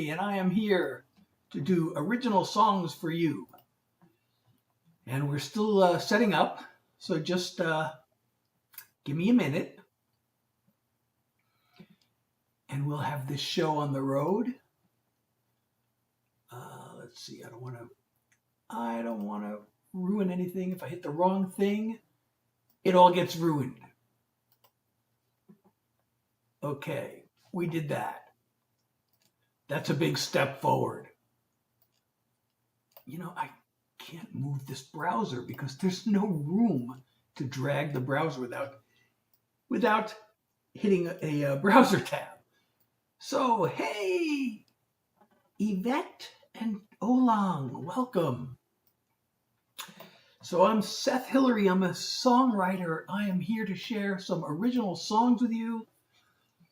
Hilary, and I am here to do original songs for you. And we're still setting up, so just give me a minute, and we'll have this show on the road. Let's see, I don't want to ruin anything. If I hit the wrong thing, it all gets ruined. Okay, we did that. That's a big step forward. You know, I can't move this browser because there's no room to drag the browser without hitting a browser tab. So, hey, Yvette and Olang, welcome. So I'm Seth Hilary. I'm a songwriter. I am here to share some original songs with you.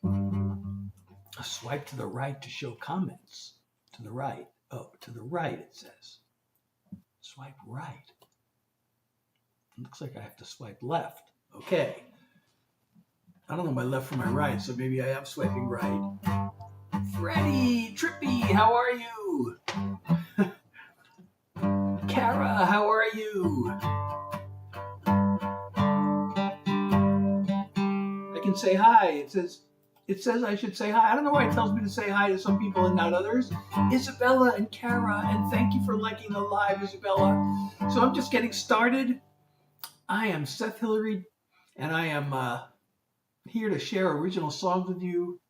A swipe to the right to show comments. To the right. Oh, to the right it says. Swipe right. It looks like I have to swipe left. Okay. I don't know my left from my right, so maybe I am swiping right. Freddie, Trippy, how are you? Kara, how are you? I can say hi. It says I should say hi. I don't know why it tells me to say hi to some people and not others. Isabella and Kara, and thank you for liking the live, Isabella. So I'm just getting started. I am Seth Hilary, and I am here to share original songs with you.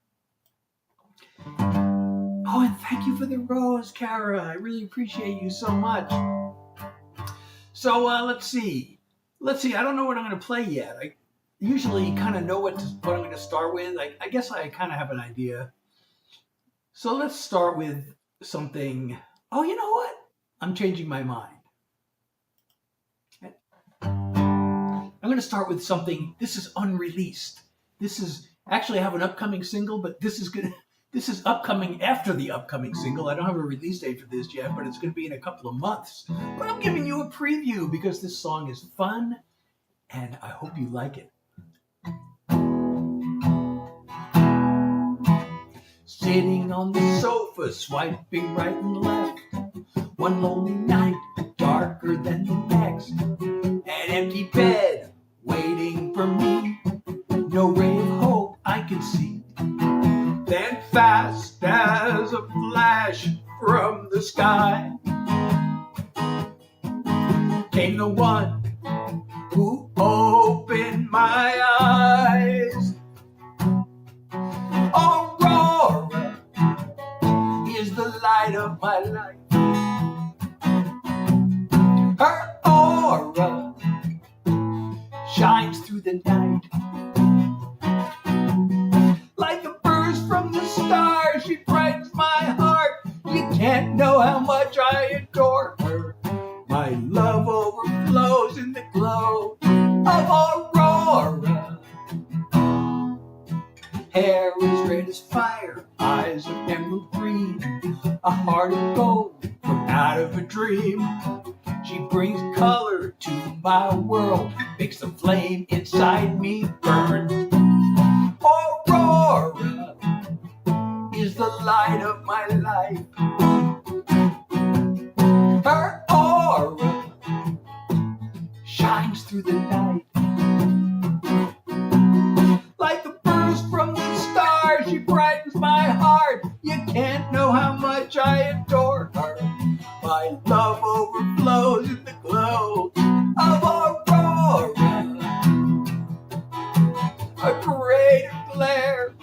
Oh, and thank you for the rose, Kara. I really appreciate you so much. So let's see. I don't know what I'm going to play yet. I usually kind of know what I'm going to start with. I guess I kind of have an idea. So let's start with something. Oh, you know what? I'm changing my mind. I'm going to start with something. This is unreleased. This is actually I have an upcoming single, but this is upcoming after the upcoming single. I don't have a release date for this yet, but it's going to be in a couple of months. But I'm giving you a preview because this song is fun, and I hope you like it. Sitting on the sofa, swiping right and left. One lonely night, darker than the next. An empty bed, waiting for me. No ray of hope I can see. Then fast as a flash from the sky came the one who opened my eyes. Aurora is the light of my life. Her aura shines through the night. Like a burst from the stars, she brightens my heart. You can't know how much I adore her. My love overflows in the glow of Aurora. Hair is red as fire, eyes of emerald green, a heart of gold from out of a dream. She brings color to my world, makes the flame inside me burn. Aurora is the light of my life. Her aura shines through the night. Like a burst from the stars, she brightens my heart. You can't know how much I adore her. My love overflows in the glow of Aurora. A greater glare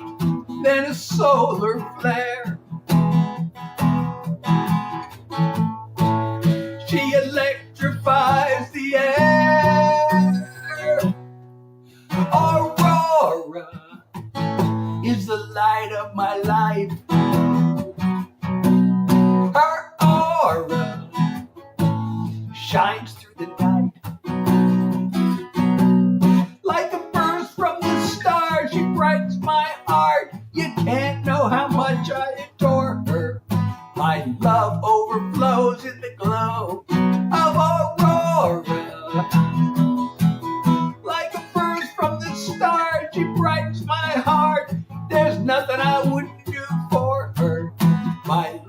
than a solar flare. She electrifies the air. Aurora is the light of my life. Her aura shines through the night. Like a burst from the stars, she brightens my heart. You can't know how much I adore her. My love overflows in the glow of Aurora. Like a burst from the stars, she brightens my heart. There's nothing I wouldn't do for her. My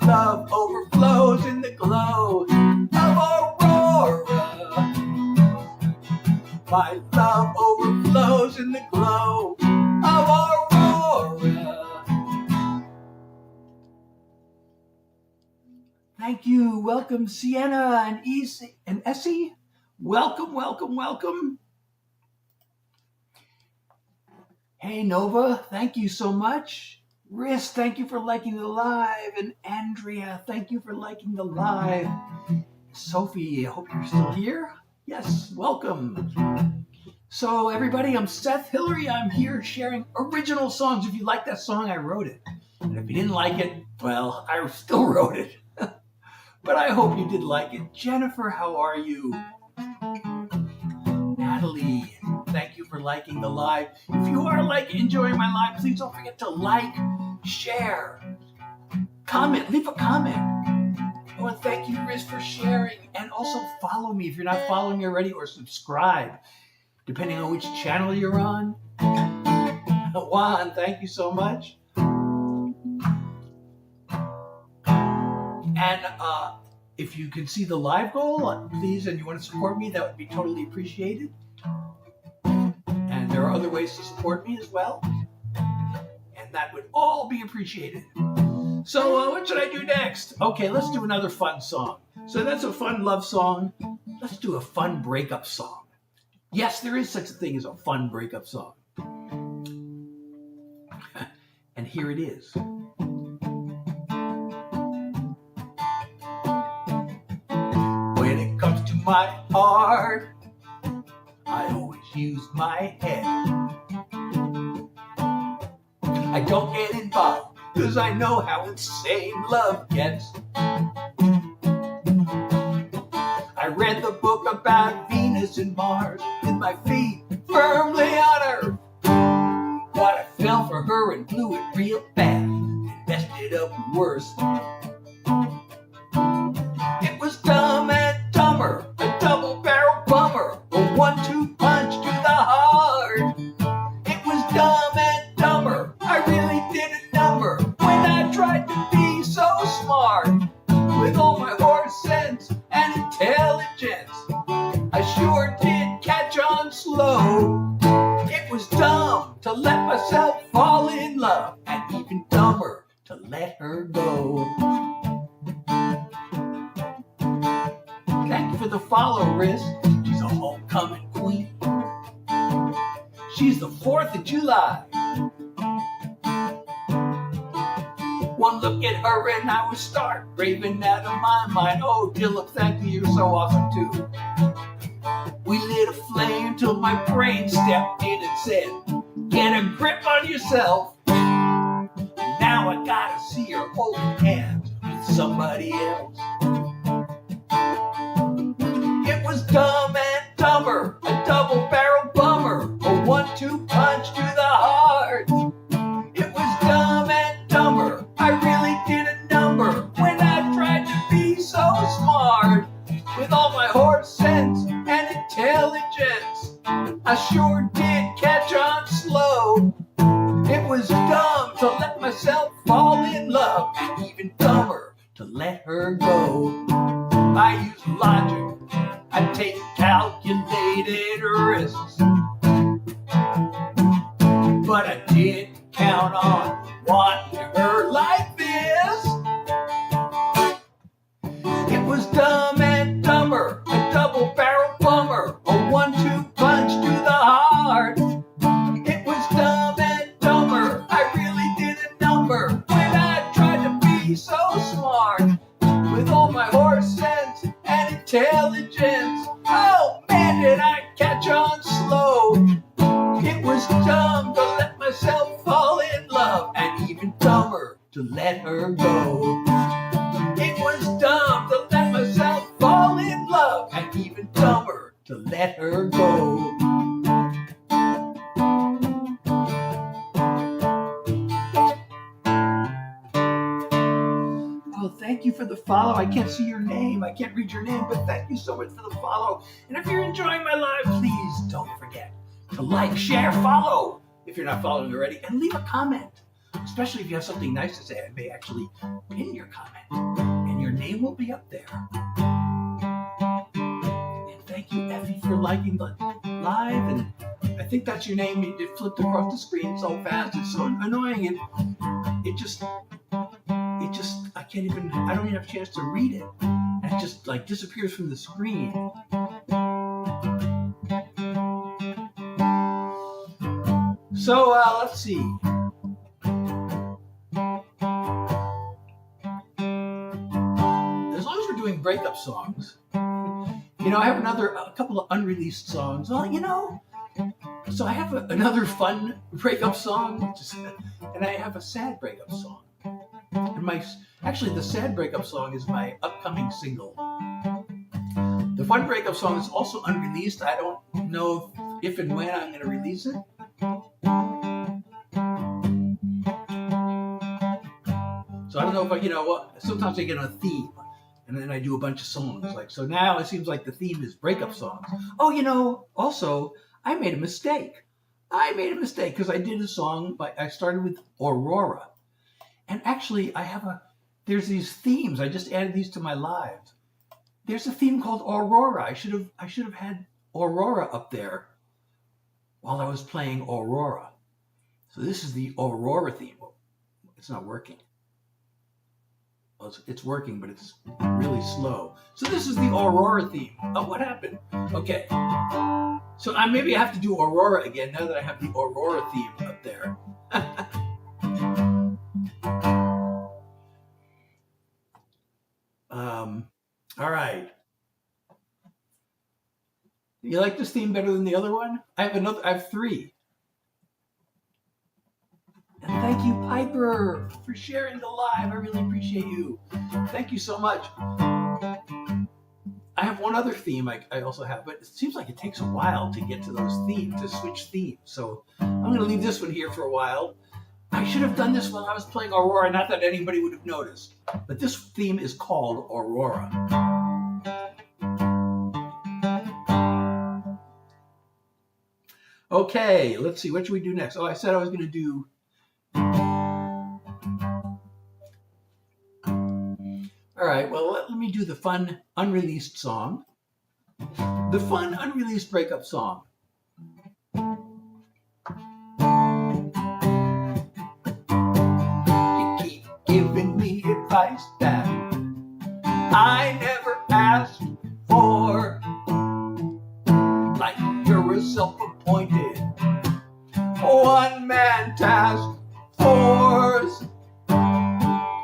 Thank you. Welcome, Sienna and Essie. Welcome, welcome, welcome. Hey, Nova, thank you so much. Riss, thank you for liking the live. And Andrea, thank you for liking the live. Sophie, I hope you're still here. Yes, welcome. So everybody, I'm Seth Hilary. I'm here sharing original songs. If you like that song, I wrote it. And if you didn't like it, well, I still wrote it. But I hope you did like it. Jennifer, how are you? Natalie, thank you for liking the live. If you are enjoying my live, please don't forget to like, share, comment, leave a comment. Oh, and thank you, Riz, for sharing. And also follow me if you're not following me already, or subscribe, depending on which channel you're on. Juan, thank you so much. And if you can see the live goal, please, and you want to support me, that would be totally appreciated. And there are other ways to support me as well. And that would all be appreciated. So what should I do next? Okay, let's do another fun song. So that's a fun love song. Let's do a fun breakup song. Yes, there is such a thing as a fun breakup song. And here it is. When it comes to my heart, I always use my head. I don't get involved, cause I know how insane love gets. I read the book about Venus and Mars with my feet firmly on Earth. But I fell for her and blew it real bad and messed it up worse. It was Dumb and Dumber, a double-barrel bummer, a 1-2 punch to the heart. It was Dumb and Dumber, I really did a number when I tried to be so smart. With all my horse sense and intelligence, I sure did catch on slow. It was dumb to let myself fall in love, and even dumber to let her go. Thank you for the follow, Riz. She's a homecoming queen. She's the 4th of July. One look at her and I would start raving out of my mind. Oh, Dylan, thank you, you're so awesome too. We lit a flame till my brain stepped in and said, get a grip on yourself. And now I gotta see her holding hands with somebody else. It was Dumb and Dumber, a double-barrel bummer, a 1-2 punch to the heart. It was Dumb and Dumber, I really did a number when I tried to be so smart. With all my horse sense and intelligence, I sure did catch on slow. It was dumb to let myself fall in love, and even dumber to let her go. I use logic, I take calculated risks, but I didn't count on wanting her like this. It was Dumb and Dumber, a double-barrel bummer, a 1-2 punch to the heart. It was Dumb and Dumber, I really did a number when I tried to be so smart. With all my horse sense and intelligence, oh man, did I catch on slow. It was dumb to let myself fall in love, and even dumber to let her go. It was dumb to let myself fall in love, and even dumber to let her go. Oh, thank you for the follow. I can't see your name. I can't read your name, but thank you so much for the follow. And if you're enjoying my live, please don't forget to like, share, follow if you're not following already, and leave a comment. Especially if you have something nice to say, I may actually pin your comment, and your name will be up there. And thank you, Effie, for liking the live, and I think that's your name. It flipped across the screen so fast. It's so annoying, and it I can't even, I don't even have a chance to read it. And it just like disappears from the screen. So let's see. As long as we're doing breakup songs, you know, I have a couple of unreleased songs. Well, you know, so I have another fun breakup song, and I have a sad breakup song. And actually, the sad breakup song is my upcoming single. The fun breakup song is also unreleased. I don't know if and when I'm going to release it. So I don't know if you know what. Sometimes I get on a theme, and then I do a bunch of songs. Like so now, it seems like the theme is breakup songs. Oh, you know, also I made a mistake. Because I did a song. I started with Aurora, and actually there's these themes. I just added these to my lives. There's a theme called Aurora. I should have had Aurora up there while I was playing Aurora. So this is the Aurora theme. It's not working. Well, it's working, but it's really slow. So this is the Aurora theme. Oh, what happened? Okay. So maybe I have to do Aurora again now that I have the Aurora theme up there. All right. You like this theme better than the other one? I have three. And thank you, Piper, for sharing the live. I really appreciate you. Thank you so much. I have one other theme I also have, but it seems like it takes a while to get to those themes, to switch themes. So I'm going to leave this one here for a while. I should have done this while I was playing Aurora, not that anybody would have noticed. But this theme is called Aurora. Okay, let's see. What should we do next? Oh, I said I was going to do... All right, well, let me do the fun unreleased song. The fun unreleased breakup song. You keep giving me advice that I never asked for. Like you're a self-appointed one-man task force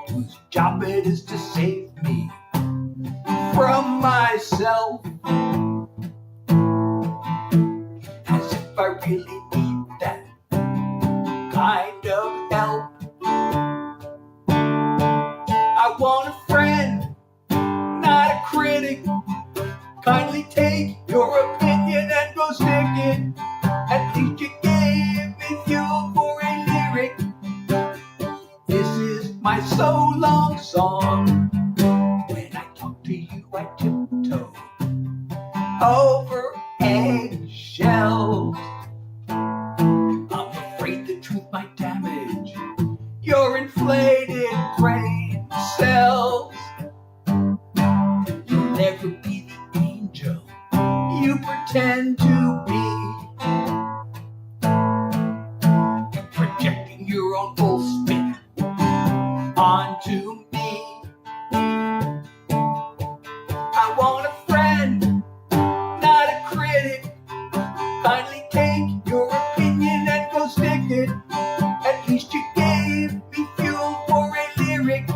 whose job it is to save me from myself. As if I really need that kind of help. I want a friend, not a critic. Kindly take your opinion and go stick it. At least you gave me fuel for a lyric. This is my so long song. When I talk to you, I tiptoe over eggshells. I'm afraid the truth might damage your inflated brain cells. You'll never be the angel you pretend to be. You're projecting your own bullspit onto me. I want a friend, not a critic. Kindly take your opinion and go stick it. At least you gave me fuel for a lyric.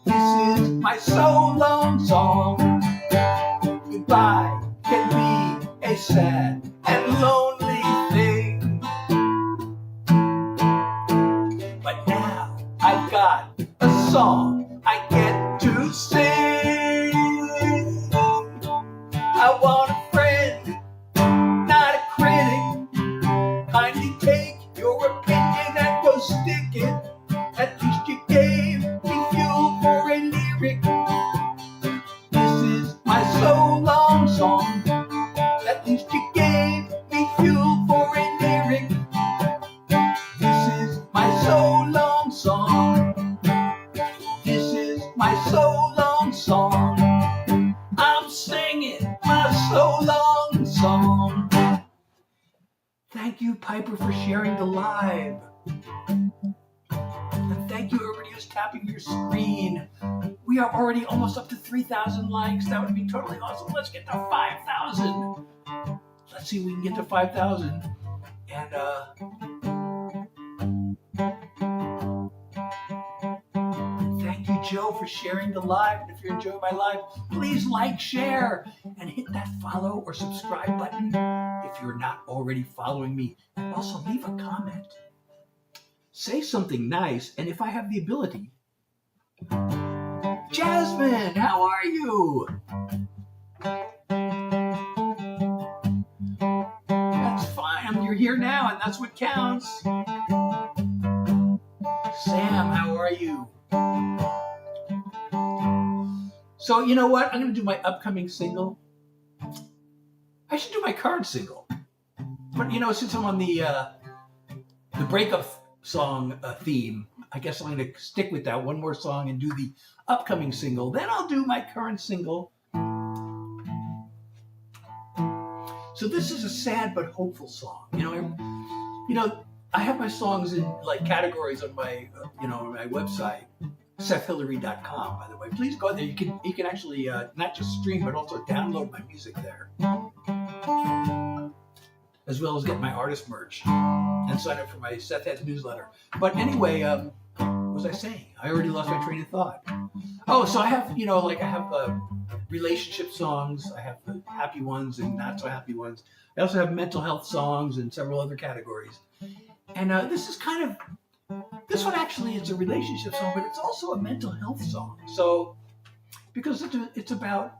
This is my so long song. Goodbye can be a sad and lonely thing. But now I've got a song I get to sing. I want a friend, not a critic. Kindly take your opinion and go stick it. At least you gave me fuel for a lyric. This is my so long song. At least you gave me fuel for a lyric. This is my so long song. This is my so long song. I'm singing my so long song. Thank you, Piper, for sharing the live. And thank you, everybody who's tapping your screen. We are already almost up to 3,000 likes. That would be totally awesome. Let's get to 5,000. Let's see if we can get to 5,000. And thank you, Joe, for sharing the live. And if you're enjoying my live, please like, share, and hit that follow or subscribe button if you're not already following me. And also leave a comment. Say something nice, and if I have the ability. Jasmine, how are you? That's fine. You're here now, and that's what counts. Sam, how are you? So, you know what? I'm going to do my upcoming single. I should do my current single. But, you know, since I'm on the breakup song theme, I guess I'm going to stick with that one more song and do the upcoming single. Then I'll do my current single. So this is a sad but hopeful song. I have my songs in like categories on my my website, SethHilary.com. By the way, please go there. You can actually not just stream but also download my music there, as well as get my artist merch and sign up for my Seth Heads newsletter. But anyway, what was I saying? I already lost my train of thought. Oh, so I have, I have relationship songs. I have the happy ones and not so happy ones. I also have mental health songs and several other categories. And this one actually is a relationship song, but it's also a mental health song. So, because it's about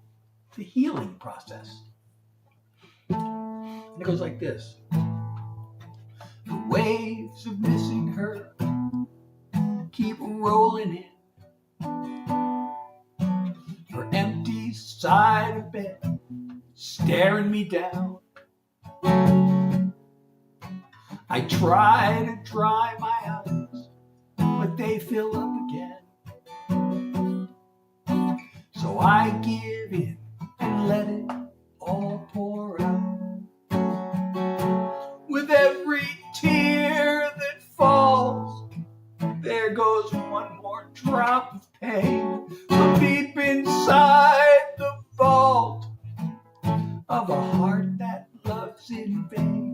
the healing process. And it goes like this. The waves of missing her keep rolling in. Her empty side of bed staring me down. I try to dry my eyes, but they fill up again. So I give in and let it all pour out. With every tear that falls, there goes one more drop of pain from deep inside the vault of a heart that loves in vain.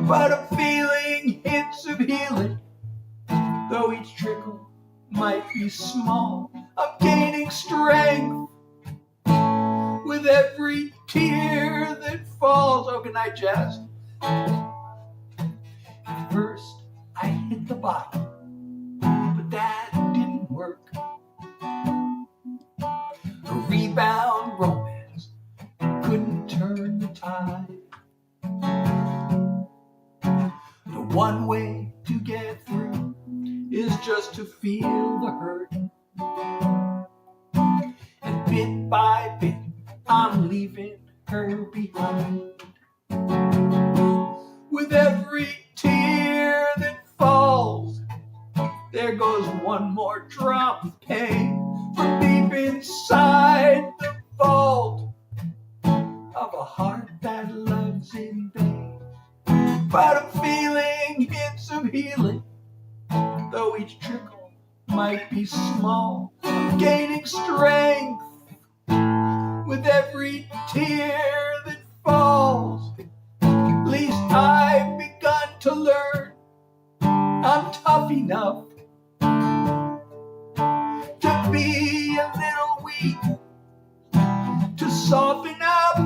But I'm feeling hints of healing, though each trickle might be small. I'm gaining strength with every tear that falls. Oh, good night, Jazz. At first, I hit the bottom, but that didn't work. A rebound romance couldn't turn the tide. The one way to get through is just to feel the hurt. And bit by bit, I'm leaving her behind. With every tear that falls, there goes one more drop of pain from deep inside the vault of a heart that loves in vain. But I'm feeling hints of healing, though each trickle might be small. I'm gaining strength with every tear that falls. At least I've begun to learn I'm tough enough to be a little weak, to soften up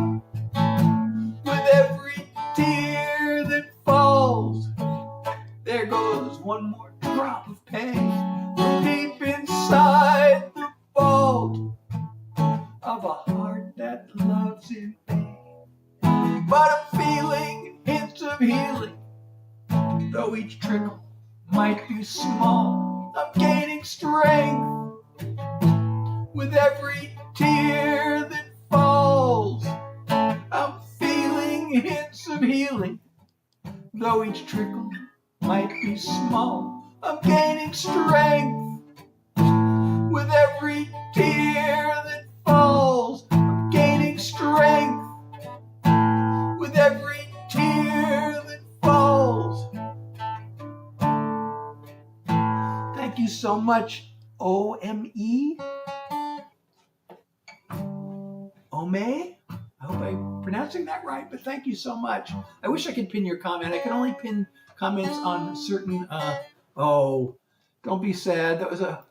with every tear that falls. There goes one more drop of pain from deep inside the vault of a heart that loves in vain. But I'm feeling hints of healing, though each trickle might be small. I'm gaining strength with every tear that falls. I'm feeling hints of healing, though each trickle might be small. I'm gaining strength with every tear that falls. I'm gaining strength with every tear that falls. Thank you so much O-M-E? Ome? I hope I'm pronouncing that right, but thank you so much. I wish I could pin your comment. I can only pin comments on certain, oh, don't be sad. That was a,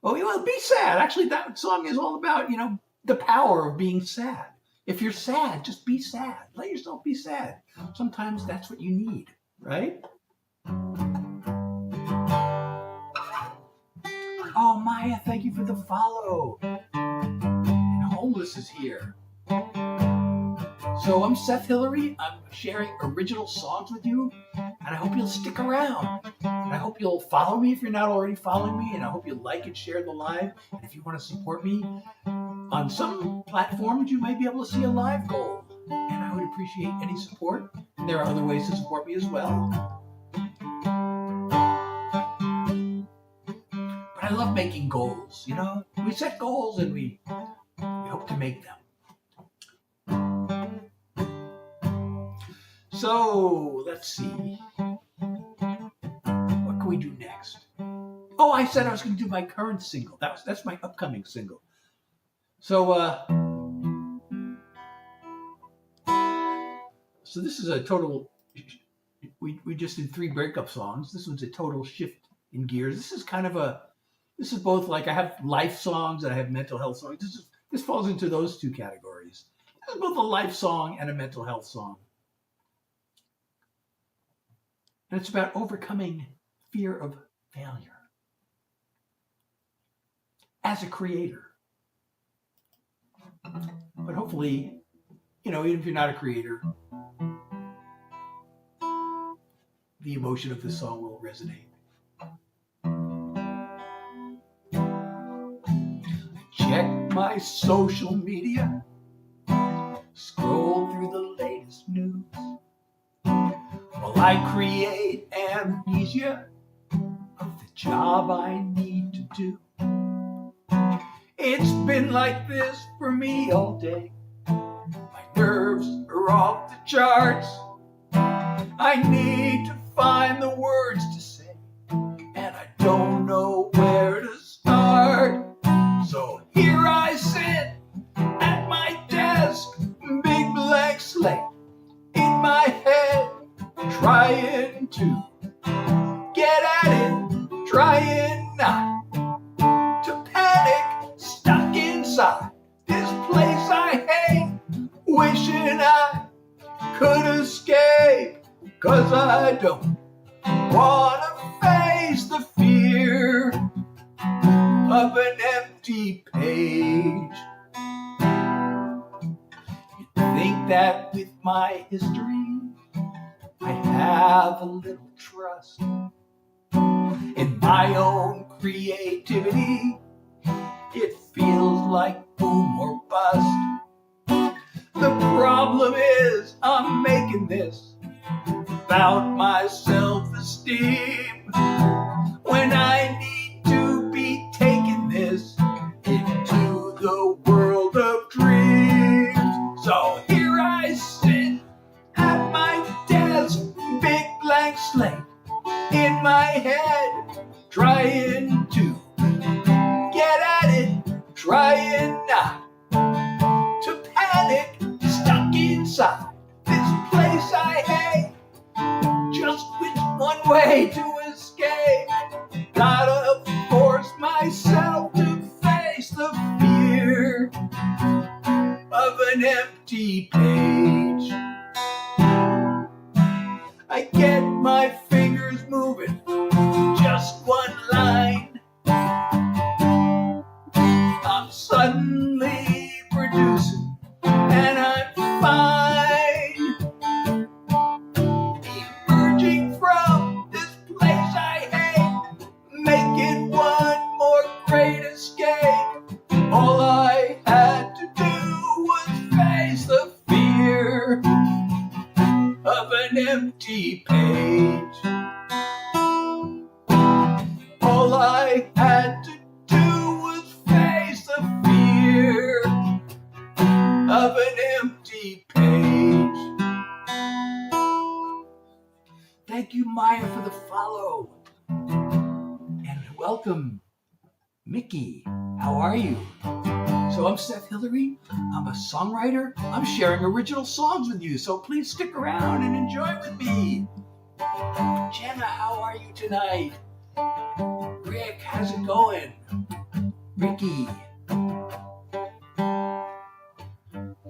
oh, well, be sad. Actually, that song is all about, the power of being sad. If you're sad, just be sad. Let yourself be sad. Sometimes that's what you need, right? Oh, Maya, thank you for the follow. And Homeless is here. So I'm Seth Hilary. I'm sharing original songs with you, and I hope you'll stick around. And I hope you'll follow me if you're not already following me, and I hope you like and share the live. And if you want to support me, on some platforms you might be able to see a live goal, and I would appreciate any support. And there are other ways to support me as well. But I love making goals, We set goals and we hope to make them. So, let's see. What can we do next? Oh, I said I was going to do my current single. That's my upcoming single. So this is a total, we just did 3 breakup songs. This one's a total shift in gears. This is both like I have life songs and I have mental health songs. This falls into those 2 categories. This is both a life song and a mental health song. And it's about overcoming fear of failure as a creator. But hopefully, even if you're not a creator, the emotion of the song will resonate. Check my social media, scroll through the latest news, while I create amnesia of the job I need to do. It's been like this for me all day. My nerves are off the charts. I need to find the words to say, and I don't know where to start. So here I sit at my desk, big blank slate in my head, trying to get at it, trying not to panic, stuck inside this place I hate, wishing I could escape, 'cause I don't wanna face the fear of an empty page. You'd think that with my history I'd have a little trust in my own creativity. It feels like boom or bust. The problem is I'm making this about my self-esteem, when I need to be taking this into the world of dreams. So here I sit at my desk, big blank slate in my head, trying to get at it, trying not to panic, stuck inside this place I hate. Just which one way to escape? Gotta force myself to face the fear of an empty page. I get my fingers moving, just one line. I'm suddenly producing, and I'm fine. Emerging from this place I hate, making one more great escape. All I had to do was face the fear of an empty page. All I had to do was face the fear of an empty page. Thank you, Maya, for the follow. And welcome Mickey, how are you? So I'm Seth Hilary. I'm a songwriter. I'm sharing original songs with you, so please stick around and enjoy with me. Jenna, how are you tonight? Rick, how's it going? Ricky,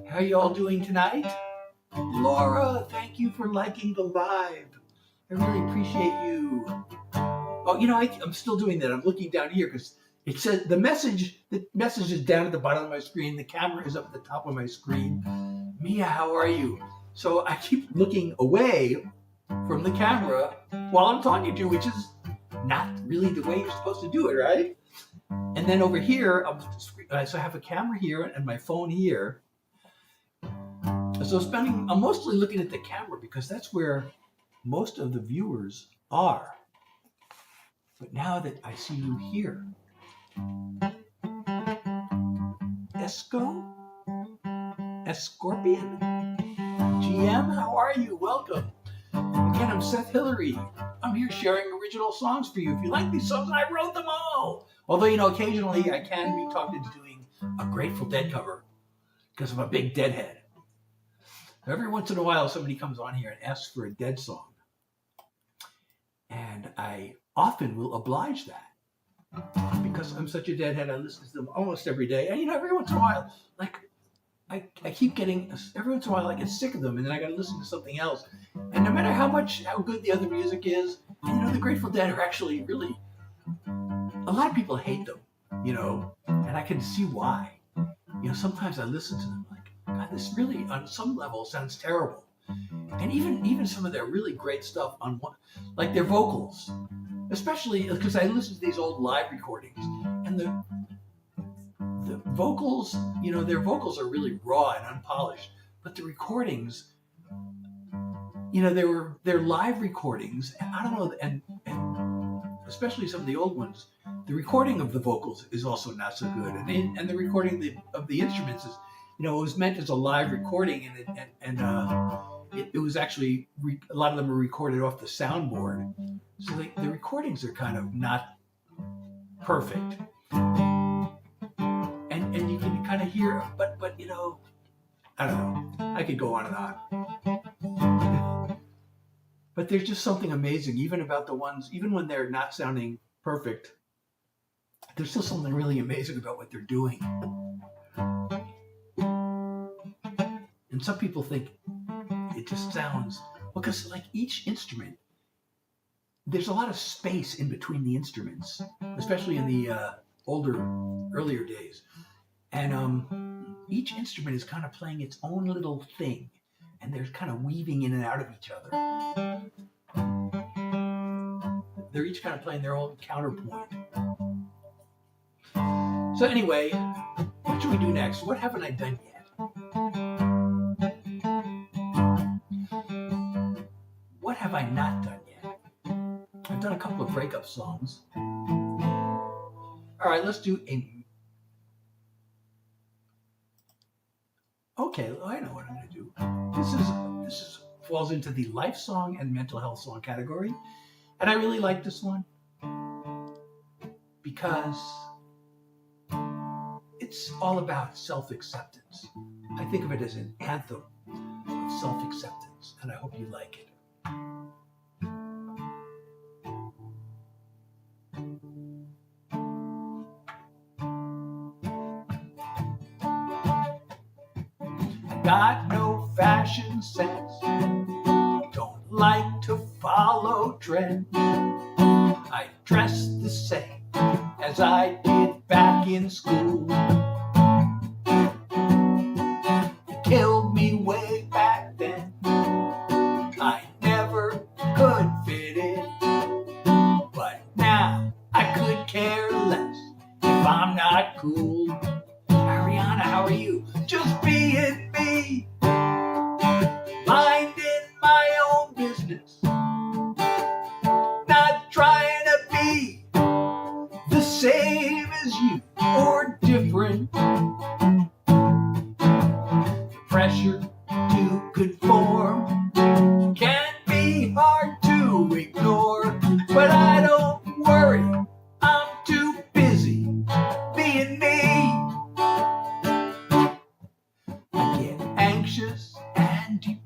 how are you all doing tonight? Laura, thank you for liking the live. I really appreciate you. Oh, I'm still doing that. I'm looking down here because it says the message is down at the bottom of my screen. The camera is up at the top of my screen. Mia, how are you? So I keep looking away from the camera while I'm talking to you, which is not really the way you're supposed to do it, right? And then over here, so I have a camera here and my phone here. So I'm mostly looking at the camera because that's where most of the viewers are. But now that I see you here, Escorpion, GM, how are you? Welcome. Again, I'm Seth Hilary. I'm here sharing original songs for you. If you like these songs, I wrote them all. Although, occasionally I can be talked into doing a Grateful Dead cover because I'm a big Deadhead. Every once in a while, somebody comes on here and asks for a Dead song. And I often will oblige that. Because I'm such a Deadhead, I listen to them almost every day. And every once in a while, I keep getting, every once in a while I get sick of them and then I gotta listen to something else. And no matter how good the other music is, and the Grateful Dead are actually really, a lot of people hate them, and I can see why. Sometimes I listen to them like, God, this really, on some level, sounds terrible. And even some of their really great stuff like their vocals, especially because I listen to these old live recordings, and the vocals, their vocals are really raw and unpolished, but the recordings, they're live recordings, and I don't know, and especially some of the old ones, the recording of the vocals is also not so good, and the recording of the instruments is, it was meant as a live recording, and it was actually, a lot of them were recorded off the soundboard. So the recordings are kind of not perfect. And you can kind of hear, but I don't know. I could go on and on. But there's just something amazing, even about the ones, even when they're not sounding perfect, there's still something really amazing about what they're doing. And some people think it just sounds, because like each instrument, there's a lot of space in between the instruments, especially in the earlier days. And each instrument is kind of playing its own little thing, and they're kind of weaving in and out of each other. They're each kind of playing their own counterpoint. So anyway, what should we do next? What haven't I done yet? What have I not done yet? I've done a couple of breakup songs. All right, let's do Okay, I know what I'm going to do. This falls into the life song and mental health song category, and I really like this one because it's all about self-acceptance. I think of it as an anthem of self-acceptance, and I hope you like it. Got no fashion sense, don't like to follow trends. I dress the same as I did back in school. It killed me way back then. I never could fit in, but now I could care less if I'm not cool. Ariana, how are you? Just being me, minding my own business, not trying to be the same as you or different. Pressure to conform can be hard to ignore, but I don't worry, I'm too busy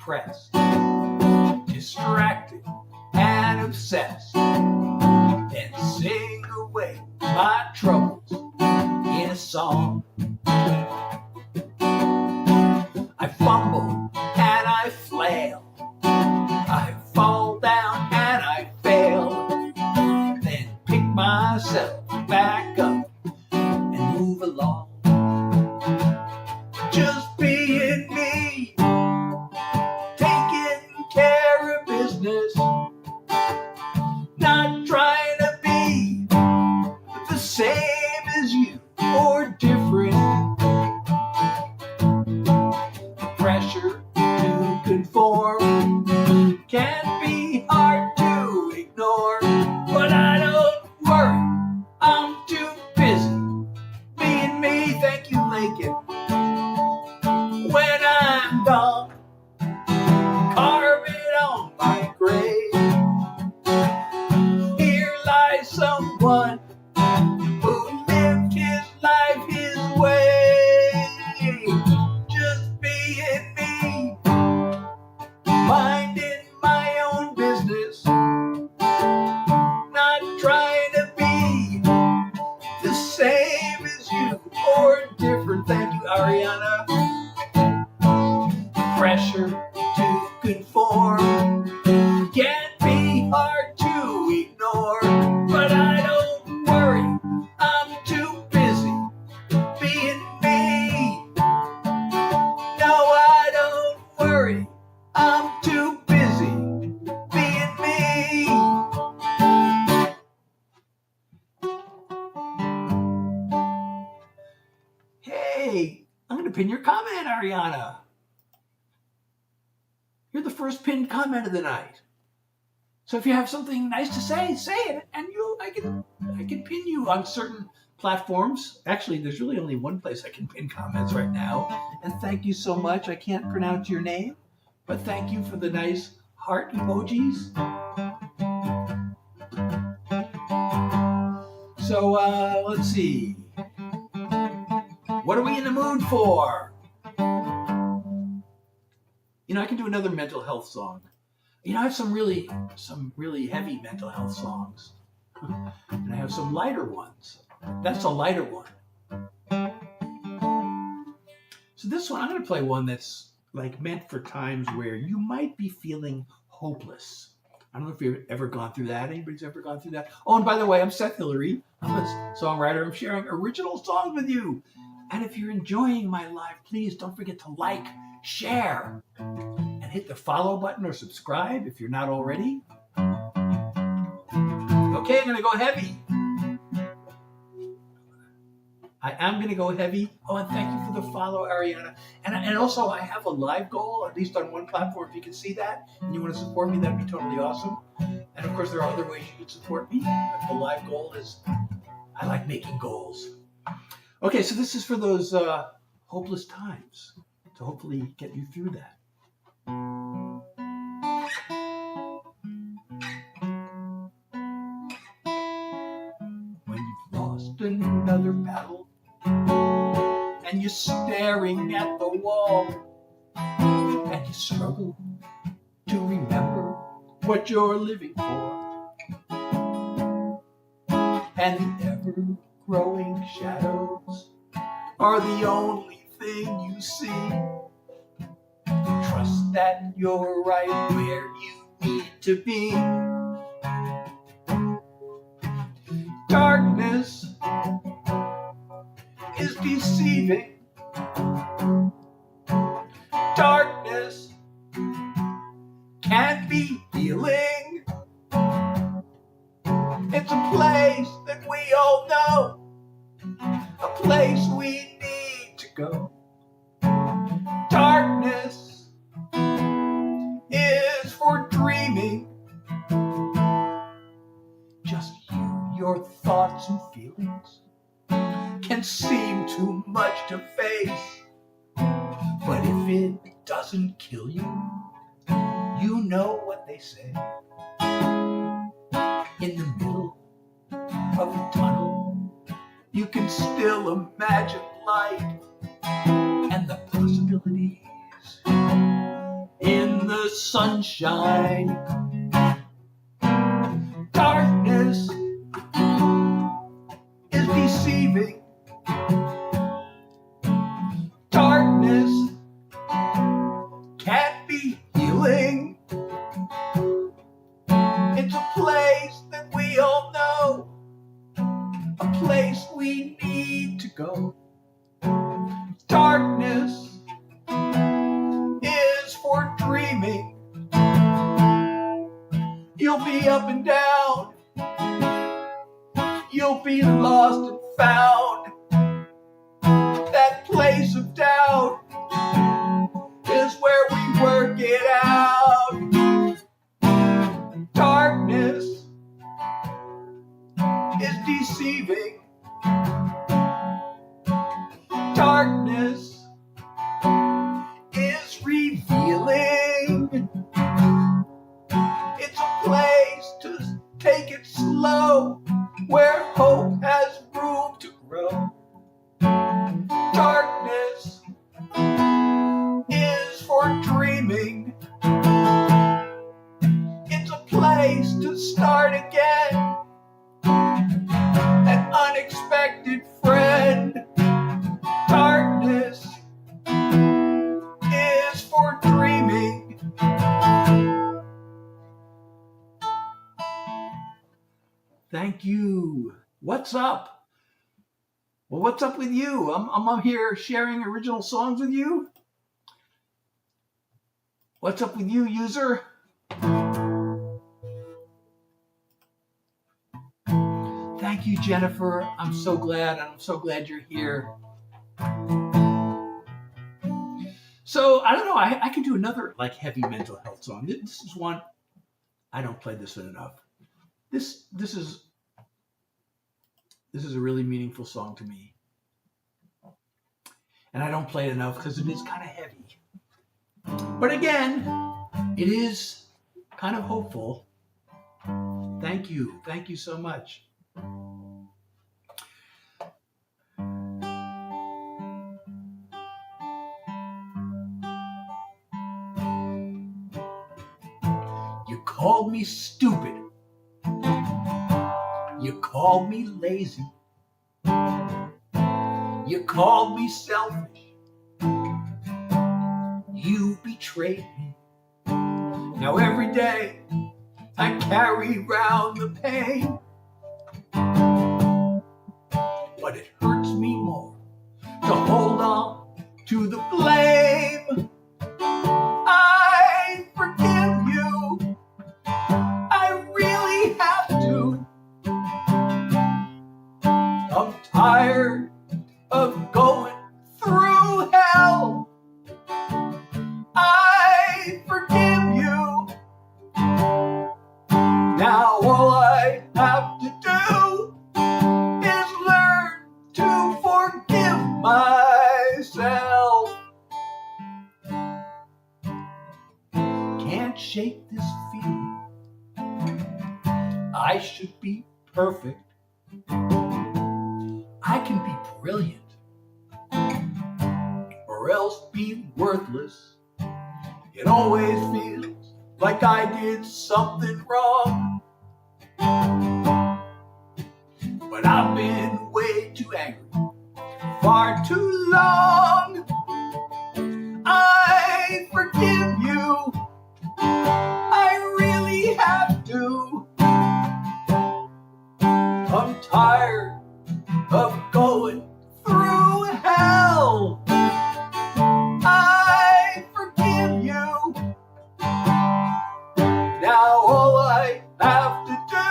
depressed, distracted, and obsessed. Then sing away my troubles in a song. I fumble and I flail, I fall down and I fail, then pick myself back up and move along. Just being me, taking care of business, not trying to be the same as you or different. The pressure to conform can be hard to ignore, but I don't worry, I'm too busy being me. Thank you, Lincoln. When I'm gone, carve it on my grave. Here lies someone who lived his life his way. Just being me, minding my own business, not trying to be the same as you or different. Thank you, Ariana. Pressure to conform can be hard to ignore, but I don't worry, I'm too busy being me. No, I don't worry, I'm too busy being me. Hey, I'm going to pin your comment, Ariana. You're the first pinned comment of the night. So if you have something nice to say it, and I can pin you on certain platforms. Actually, there's really only one place I can pin comments right now. And thank you so much. I can't pronounce your name, but thank you for the nice heart emojis. So let's see. What are we in the mood for? You know, I can do another mental health song. You know, I have some really heavy mental health songs. And I have some lighter ones. That's a lighter one. So this one, I'm going to play one that's like meant for times where you might be feeling hopeless. I don't know if you've ever gone through that. Anybody's ever gone through that? Oh, and by the way, I'm Seth Hilary. I'm a songwriter. I'm sharing original songs with you. And if you're enjoying my live, please don't forget to like, share, and hit the follow button or subscribe if you're not already. Okay, I'm going to go heavy. I am going to go heavy. Oh, and thank you for the follow, Ariana. And also, I have a live goal, at least on one platform. If you can see that and you want to support me, that'd be totally awesome. And of course, there are other ways you can support me. But the live goal is, I like making goals. Okay, so this is for those hopeless times, to hopefully get you through that. When you've lost another battle and you're staring at the wall and you struggle to remember what you're living for, and the ever-growing shadows are the only thing you see, trust that you're right where you need to be. Darkness is deceiving. Darkness can be healing. It's a place that we all know, a place we need to go. Darkness is for dreaming. Just you, your thoughts and feelings can seem too much to face. But if it doesn't kill you, you know what they say. In the middle of the tunnel, you can still imagine light and the possibilities in the sunshine. Darkness is deceiving. Darkness can't be healing. It's a place that we all know, a place we need to go. Darkness is for dreaming. You'll be up and down. You'll be lost and found. That place of doubt is where we work it out. Darkness is deceiving. Darkness is revealing. It's a place to take it slow, where hope has room to grow. Darkness is for dreaming. It's a place to start again. An unexpected friend. Darkness is for dreaming. Thank you. What's up? Well, what's up with you? I'm up here sharing original songs with you. What's up with you, user? Thank you, Jennifer. I'm so glad. I'm so glad you're here. So, I don't know. I could do another like heavy mental health song. This is one. I don't play this one enough. This is a really meaningful song to me. And I don't play it enough because it is kind of heavy. But again, it is kind of hopeful. Thank you. Thank you so much. You called me stupid. You called me lazy. You called me selfish. You betrayed me. Now every day I carry round the pain. But it hurts me more to hold on to the blame. I forgive you. I really have to. I'm tired of going through hell. I forgive you. Now all I have to do is learn to forgive myself. Can't shake this feeling. I should be perfect. I can be brilliant, or else be worthless. It always feels like I did something wrong. But I've been way too angry, far too long. I forgive you. I really have to. I'm tired of going through hell. I forgive you. Now all I have to do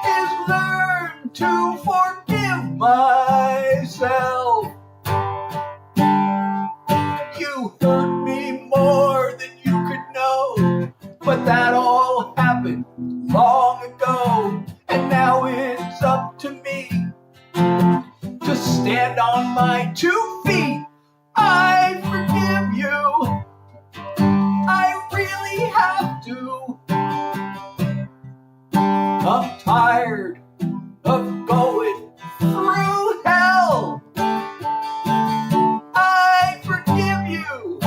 is learn to forgive myself. You hurt me more than you could know, but that all happened long ago. And now it's up to me to stand on my 2 feet. I forgive you. I really have to. I'm tired of going through hell. I forgive you.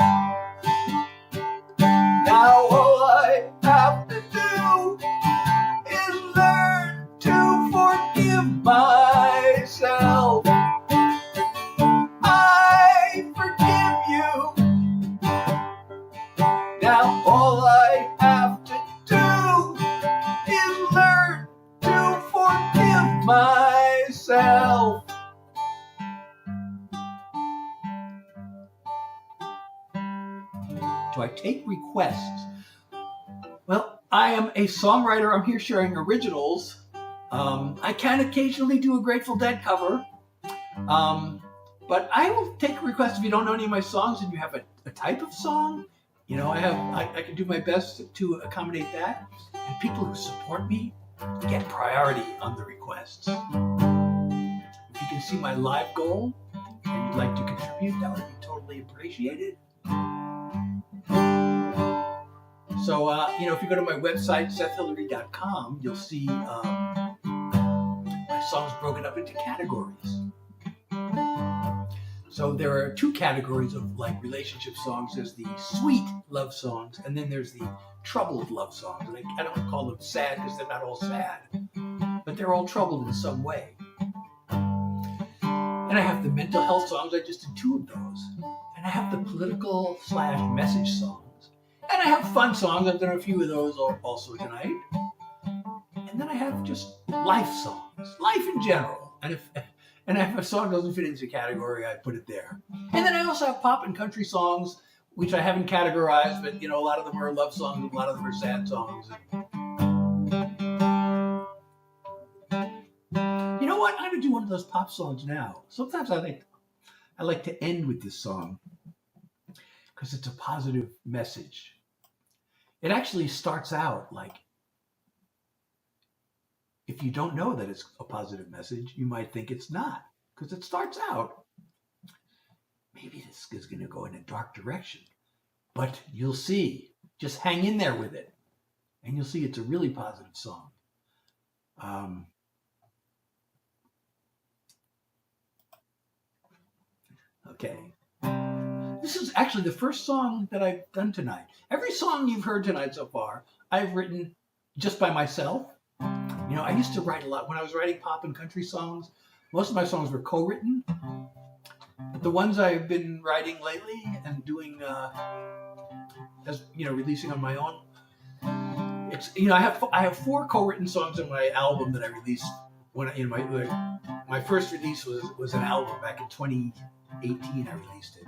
So I take requests. Well, I am a songwriter. I'm here sharing originals. I can occasionally do a Grateful Dead cover. But I will take requests if you don't know any of my songs and you have a type of song. I can do my best to accommodate that. And people who support me get priority on the requests. If you can see my live goal and you'd like to contribute, that would be totally appreciated. So, if you go to my website, sethhilary.com, you'll see my songs broken up into categories. So there are two categories of relationship songs. There's the sweet love songs, and then there's the troubled love songs. And I don't call them sad because they're not all sad, but they're all troubled in some way. And I have the mental health songs. I just did 2 of those. And I have the political/message songs. And I have fun songs. I've done a few of those also tonight. And then I have just life songs, life in general. And if a song doesn't fit into a category, I put it there. And then I also have pop and country songs, which I haven't categorized, but a lot of them are love songs, and a lot of them are sad songs. You know what? I'm gonna do one of those pop songs now. Sometimes I like to end with this song because it's a positive message. It actually starts out like, if you don't know that it's a positive message, you might think it's not, because it starts out, maybe this is going to go in a dark direction, but you'll see. Just hang in there with it, and you'll see it's a really positive song. Okay. This is actually the first song that I've done tonight. Every song you've heard tonight so far, I've written just by myself. I used to write a lot. When I was writing pop and country songs, most of my songs were co-written. But the ones I've been writing lately and doing, releasing on my own, I have 4 co-written songs on my album that I released. When my first release was an album back in 2018. I released it.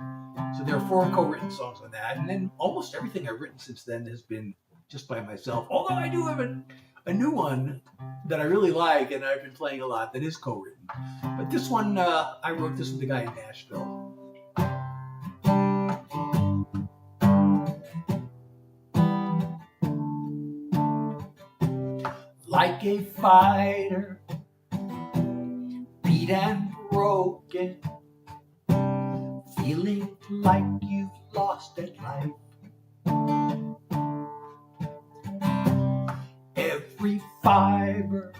So there are 4 co-written songs on that, and then almost everything I've written since then has been just by myself. Although I do have a new one that I really like and I've been playing a lot that is co-written. But this one, I wrote this with a guy in Nashville. Like a fighter, beat and broken, feeling like you've lost at life. Every fiber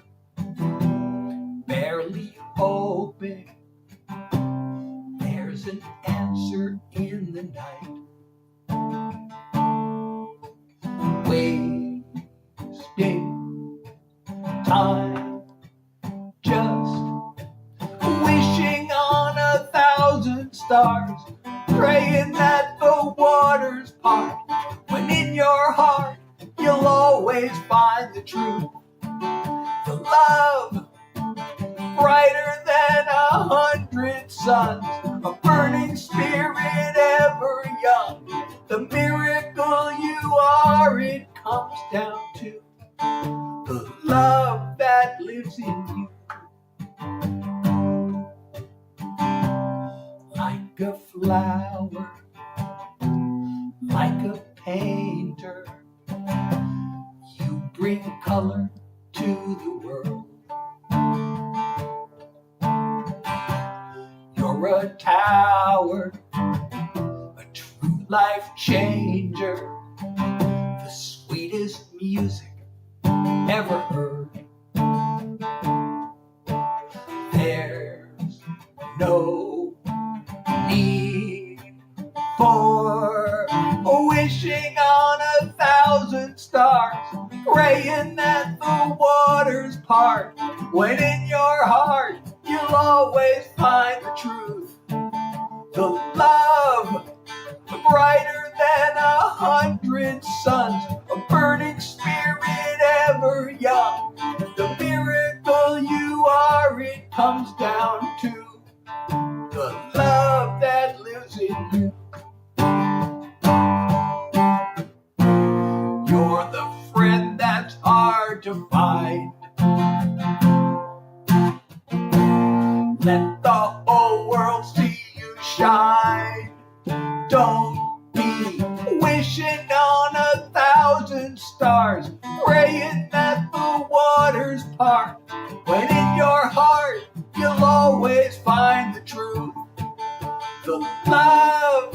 barely open, there's an answer in the night. Wasting time, just wishing on 1,000 stars, praying that the waters part, when in your heart you'll always find the truth. The love brighter than 100 suns, a burning spirit ever young. The miracle you are, it comes down to the love that lives in you. Like a flower, like a painter, you bring color to the world. You're a tower, a true life changer, the sweetest music ever heard. There's no need for wishing on 1,000 stars, praying that the waters part, when in your heart you'll always find the truth. The love brighter than 100 suns, a burning spirit ever young. The miracle you are, it comes down to the love that lives in you. shine. Don't be wishing on 1,000 stars, praying that the waters part, when in your heart you'll always find the truth. The love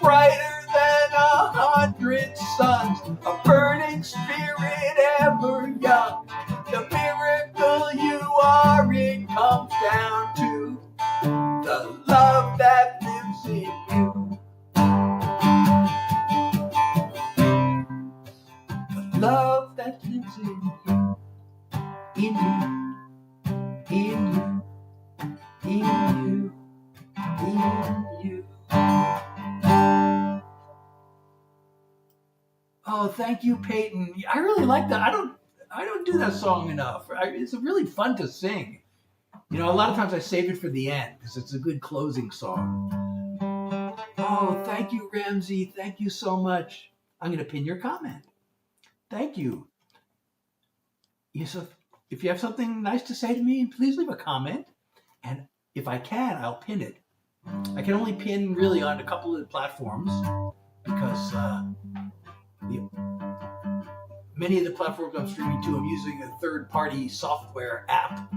brighter than 100 suns, a burning spirit ever young. The miracle you are, it comes down to the love that lives in you. The love that lives in you, in you, in you, in you, in you. Oh, thank you, Peyton. I really like that. I don't do that song enough. It's really fun to sing. You know, a lot of times I save it for the end because it's a good closing song. Oh, thank you, Ramsey. Thank you so much. I'm going to pin your comment. Thank you. Yusuf, if you have something nice to say to me, please leave a comment. And if I can, I'll pin it. I can only pin really on a couple of the platforms because many of the platforms I'm streaming to, I'm using a third-party software app.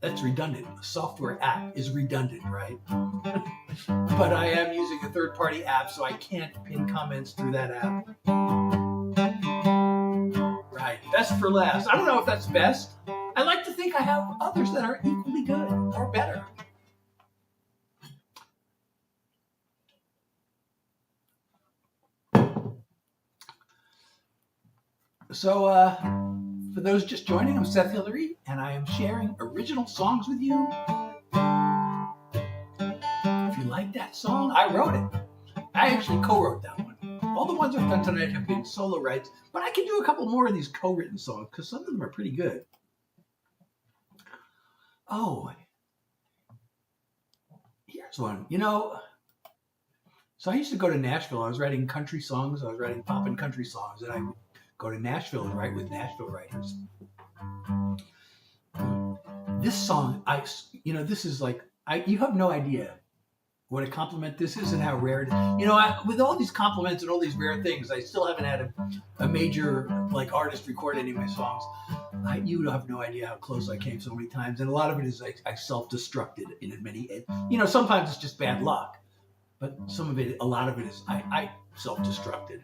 That's redundant. A software app is redundant, right? But I am using a third-party app, so I can't pin comments through that app. Right, best for last. I don't know if that's best. I like to think I have others that are equally good or better. So, for those just joining, I'm Seth Hilary, and I am sharing original songs with you. If you like that song, I wrote it. I actually co-wrote that one. All the ones I've done tonight have been solo writes, but I can do a couple more of these co-written songs because some of them are pretty good. Oh, here's one. You know, so I used to go to Nashville. I was writing country songs. I was writing pop and country songs, and I would go to Nashville and write with Nashville writers. This song, this is like, you have no idea what a compliment this is and how rare it is. You know, with all these compliments and all these rare things, I still haven't had a major like artist record any of my songs. You have no idea how close I came so many times, and a lot of it is I self-destructed in many. You know, sometimes it's just bad luck, but a lot of it is I self-destructed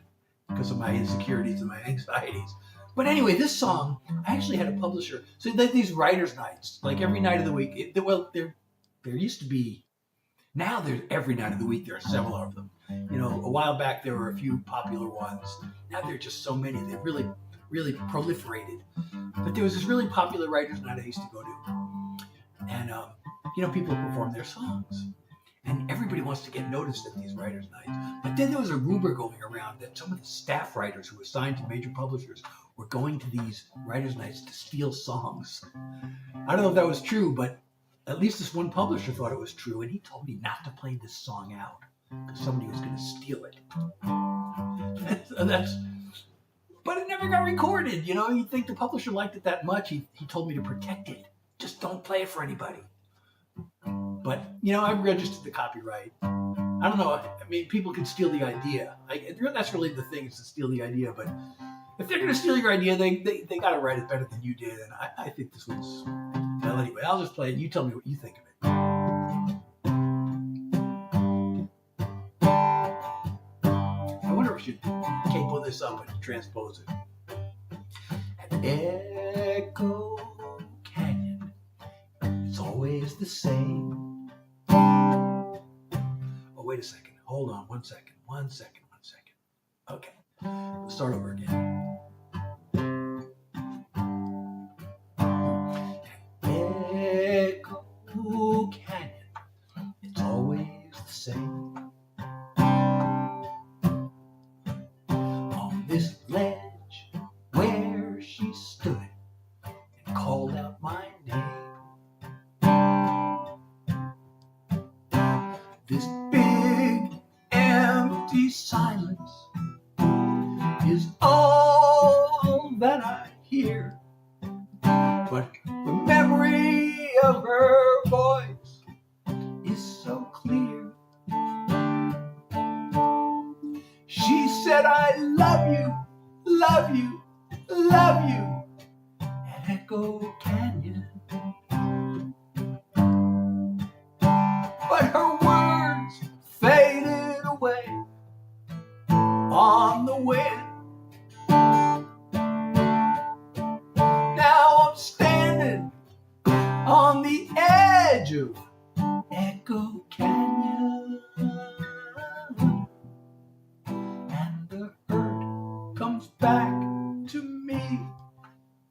because of my insecurities and my anxieties. But anyway, this song, I actually had a publisher. So they had these writers' nights, like every night of the week. There used to be. Now there's every night of the week. There are several of them. You know, a while back there were a few popular ones. Now there are just so many. They've really, really proliferated. But there was this really popular writers' night I used to go to, and people perform their songs, and everybody wants to get noticed at these writers' nights. But then there was a rumor going around that some of the staff writers who were signed to major publishers were going to these writers' nights to steal songs. I don't know if that was true, but at least this one publisher thought it was true, and he told me not to play this song out because somebody was going to steal it. But it never got recorded. You know, you'd think the publisher liked it that much. He told me to protect it. Just don't play it for anybody. But, you know, I've registered the copyright. I don't know. I mean, people can steal the idea. That's really the thing, is to steal the idea. But if they're going to steal your idea, they got to write it better than you did. And I think this one's... Well, anyway, I'll just play it. You tell me what you think of it. I wonder if we should capo this up and transpose it. At Echo Canyon, it's always the same. Oh, wait a second. Hold on. One second. Okay. Let's start over again. Echo Canyon, it's always the same. On this ledge where she stood and called out my name, this big empty silence is all that I hear. But the memory of her voice is so clear. I love you, love you, love you at Echo Canyon. But her words faded away on the wind. Now I'm standing on the edge of Echo Canyon, and the hurt comes back to me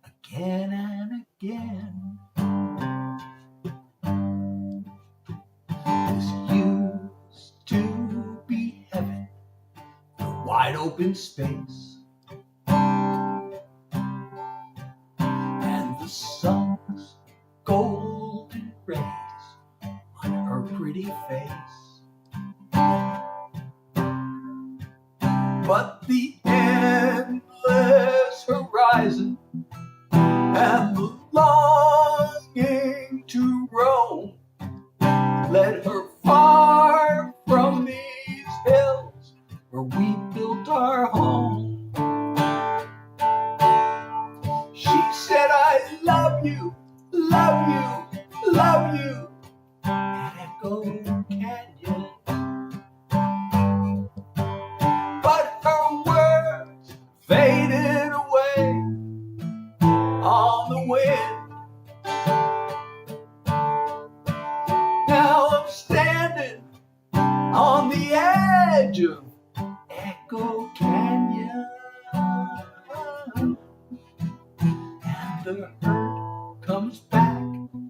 again and again. This used to be heaven, the wide open space, and the sun's golden rays on her pretty face. But the endless horizon and the longing to roam led her far from these hills where we built our home. She said, I love you, love you, love you at Echo Canyon. But her words faded away on the wind. Now I'm standing on the edge of Echo Canyon, and the hurt comes back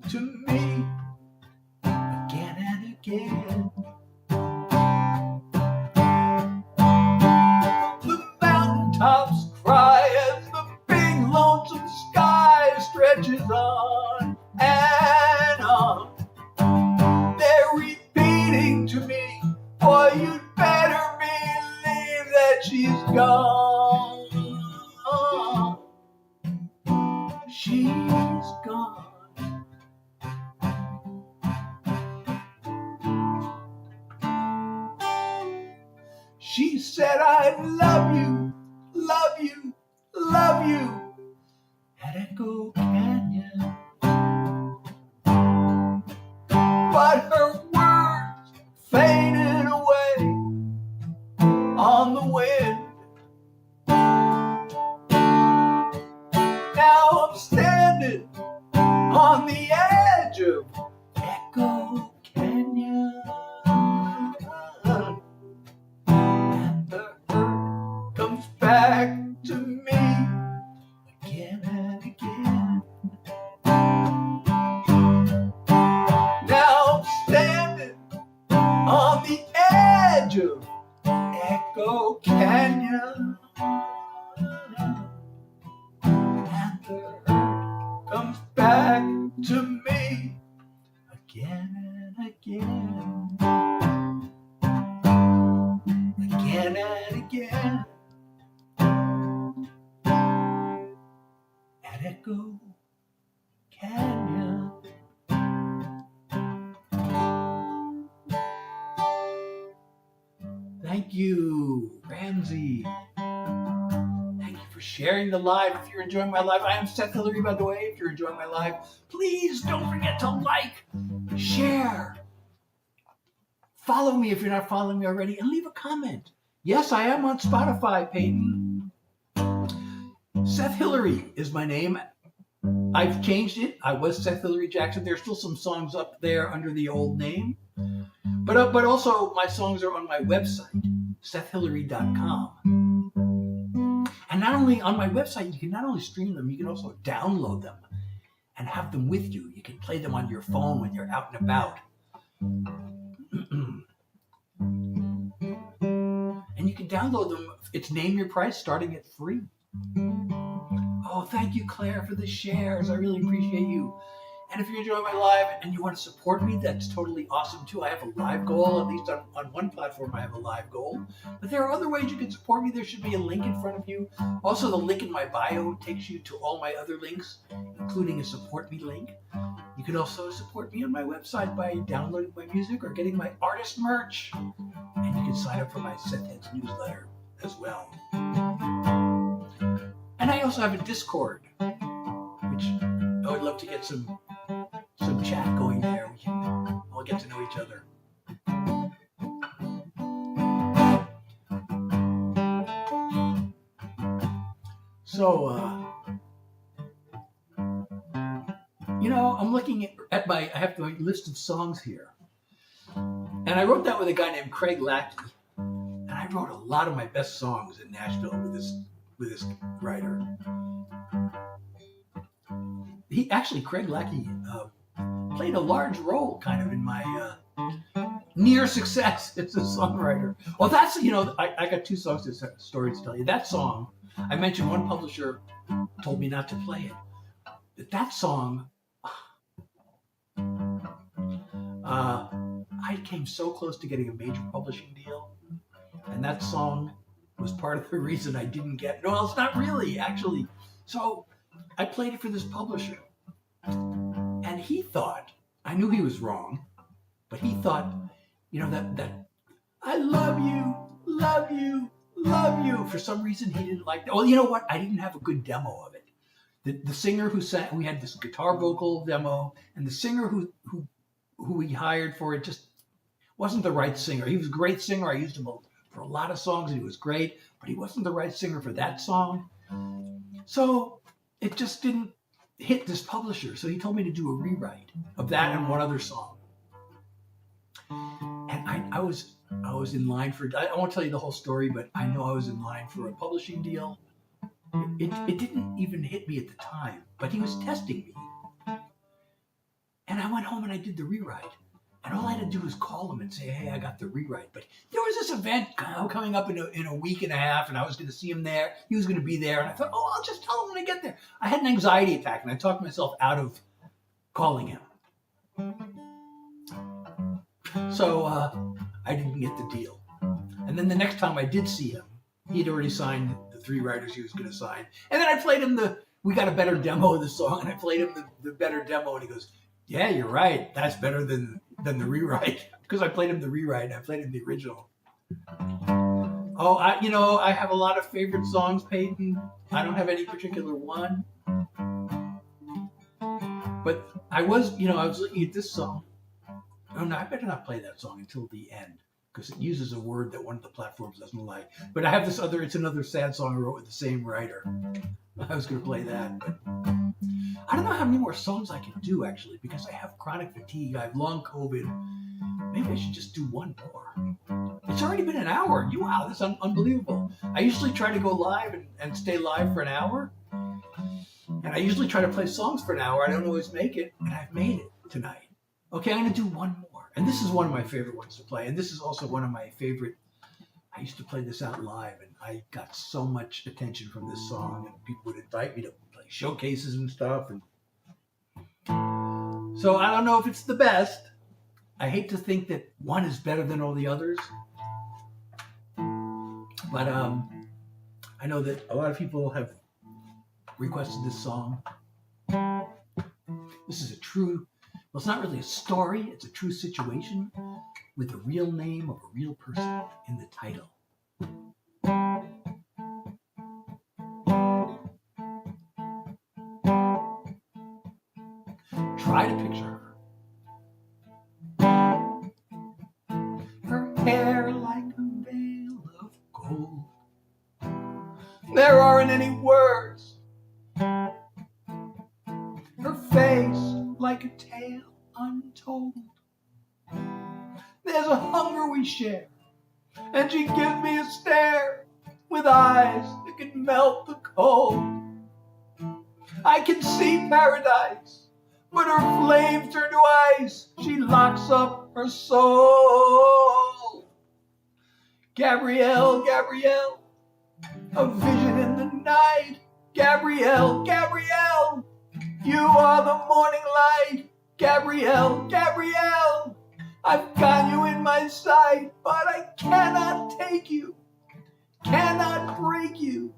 to me again and again. The mountaintops cry as the big lonesome sky stretches on and on. They're repeating to me, boy, you'd better believe that she's gone. She's gone. She said, I love you, love you, love you at Echo Canyon. But her words faded away on the wind. Now I'm standing on the edge of Echo Canyon, and the hurt comes back to me again and again. Now I'm standing on the edge of Echo Canyon, and the hurt comes back to me again and again, again and again at Echo Canyon. Thank you, Ramsey. Thank you for sharing the live. If you're enjoying my live, I am Seth Hilary, by the way. If you're enjoying my live, please don't forget to like, share, follow me if you're not following me already, and leave a comment. Yes, I am on Spotify, Peyton. Seth Hilary is my name. I've changed it. I was Seth Hilary Jackson. There's still some songs up there under the old name. But also my songs are on my website, SethHilary.com. And not only on my website, you can not only stream them, you can also download them and have them with you. You can play them on your phone when you're out and about. And you can download them. It's Name Your Price, starting at free. Oh, thank you, Claire, for the shares. I really appreciate you. And if you're enjoying my live and you want to support me, that's totally awesome too. I have a live goal, at least on one platform I have a live goal. But there are other ways you can support me. There should be a link in front of you. Also, the link in my bio takes you to all my other links, including a support me link. You can also support me on my website by downloading my music or getting my artist merch. And you can sign up for my Seth Heads newsletter as well. And I also have a Discord, which I would love to get some chat going there. We can all get to know each other. So, I'm looking at I have my list of songs here. And I wrote that with a guy named Craig Lackey. And I wrote a lot of my best songs in Nashville with this writer. Craig Lackey played a large role kind of in my near success as a songwriter. Well, that's, I got two stories to tell you. That song, I mentioned one publisher told me not to play it. But that song, I came so close to getting a major publishing deal. And that song was part of the reason I didn't get, no, it's not really, actually. So I played it for this publisher. And he thought, I knew he was wrong, but he thought, that I love you, love you, love you. For some reason, he didn't like that. Well, you know what? I didn't have a good demo of it. The singer who sang, we had this guitar vocal demo, and the singer who we hired for it just wasn't the right singer. He was a great singer. I used him for a lot of songs, and he was great, but he wasn't the right singer for that song. So it just didn't hit this publisher. So he told me to do a rewrite of that and one other song. And I was in line for, I won't tell you the whole story, but I know I was in line for a publishing deal. It didn't even hit me at the time, but he was testing me. And I went home and I did the rewrite. And all I had to do was call him and say, hey, I got the rewrite. But there was this event coming up in a week and a half, and I was going to see him there. He was going to be there. And I thought, I'll just tell him when I get there. I had an anxiety attack, and I talked myself out of calling him. So I didn't get the deal. And then the next time I did see him, he'd already signed the 3 writers he was going to sign. And then I played him we got a better demo of the song, and I played him the better demo, and he goes, yeah, you're right. That's better than the rewrite. Because I played him the rewrite, and I played him the original. Oh, I have a lot of favorite songs, Peyton. I don't have any particular one. But I was looking at this song. Oh, no, I better not play that song until the end, because it uses a word that one of the platforms doesn't like. But I have it's another sad song I wrote with the same writer. I was going to play that, but I don't know how many more songs I can do, actually, because I have chronic fatigue. I have long COVID. Maybe I should just do one more. It's already been an hour. Wow, that's unbelievable. I usually try to go live and stay live for an hour. And I usually try to play songs for an hour. I don't always make it, and I've made it tonight. Okay, I'm going to do one more. And this is one of my favorite ones to play. And this is also one of my favorite. I used to play this out live, and I got so much attention from this song. And people would invite me to play showcases and stuff. And so I don't know if it's the best. I hate to think that one is better than all the others. But I know that a lot of people have requested this song. This is well, it's not really a story. It's a true situation with the real name of a real person in the title. Try to picture her. Her hair like a veil of gold. There aren't any words. Her face like a tale untold. There's a hunger we share, and she gives me a stare with eyes that can melt the cold. I can see paradise, but her flames turn to ice. She locks up her soul. Gabrielle, Gabrielle, a vision in the night. Gabrielle, Gabrielle, you are the morning light. Gabrielle, Gabrielle, I've got you in my sight, but I cannot take you, cannot break you,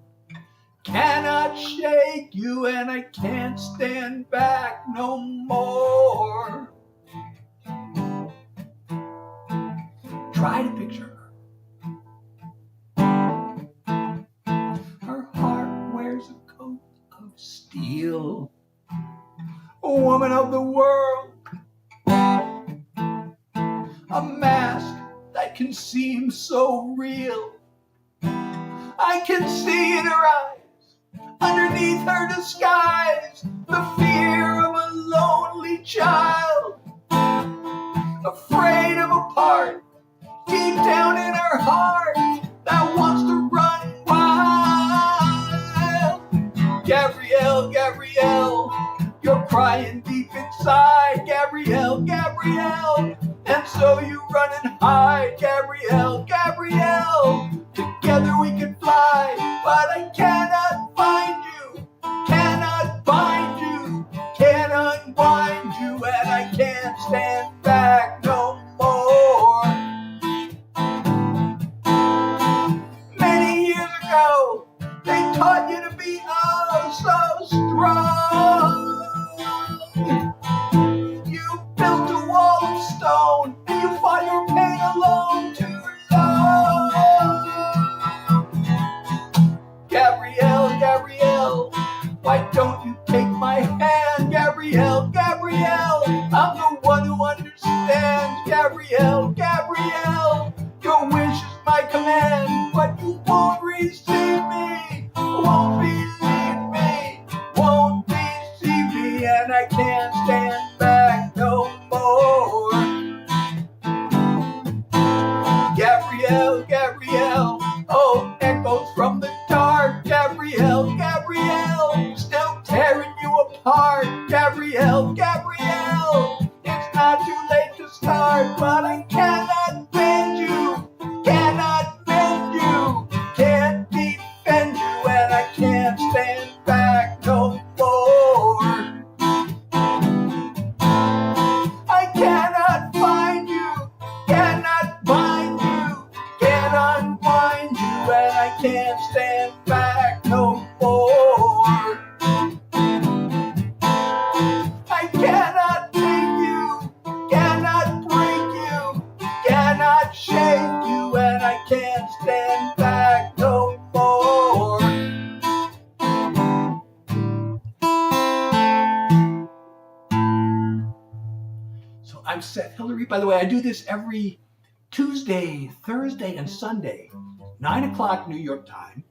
cannot shake you, and I can't stand back no more. Try to picture her. woman of the world. A mask that can seem so real. I can see in her eyes, underneath her disguise, the fear of a lonely child, afraid of a part deep down in her heart that wants to run wild. Gabrielle, Gabrielle, you're crying deep inside. Gabrielle, Gabrielle, and so you run and hide. Gabrielle, Gabrielle, together we can fly, but I cannot find you, cannot bind you, can't unwind you, and I can't stand back no more. Many years ago, they taught you to be oh so strong. You built a wall of stone, and you fought your pain alone too long. Gabrielle, Gabrielle, why don't you take my hand? Gabrielle, Gabrielle, I'm the one who understands. Gabrielle, Gabrielle, your wish is my command, but you won't receive me, won't believe me, won't deceive me, and I can't stand back no more. Gabrielle, Gabrielle, oh, echoes from the dark. Gabrielle, Gabrielle, still tearing you apart. Gabrielle, Gabrielle, it's not too late to start, but I cannot bend you, cannot mend you, can't defend you, and I can't stand back no more. I cannot find you, cannot bind you, can't unwind you, and I can't stand back no more. I cannot take you, cannot break you, cannot shake you, and I can't stand back no more. So I'm Seth Hilary. By the way, I do this every Tuesday, Thursday, and Sunday, 9 o'clock New York time.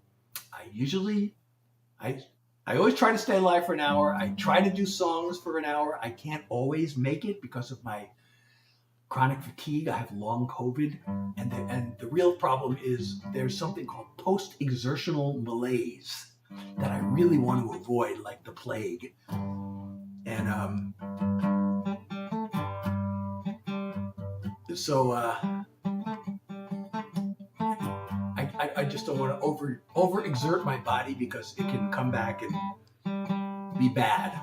I always try to stay live for an hour. I try to do songs for an hour. I can't always make it because of my chronic fatigue. I have long COVID, and the real problem is there's something called post-exertional malaise that I really want to avoid, like the plague. And so I just don't want to overexert my body because it can come back and be bad.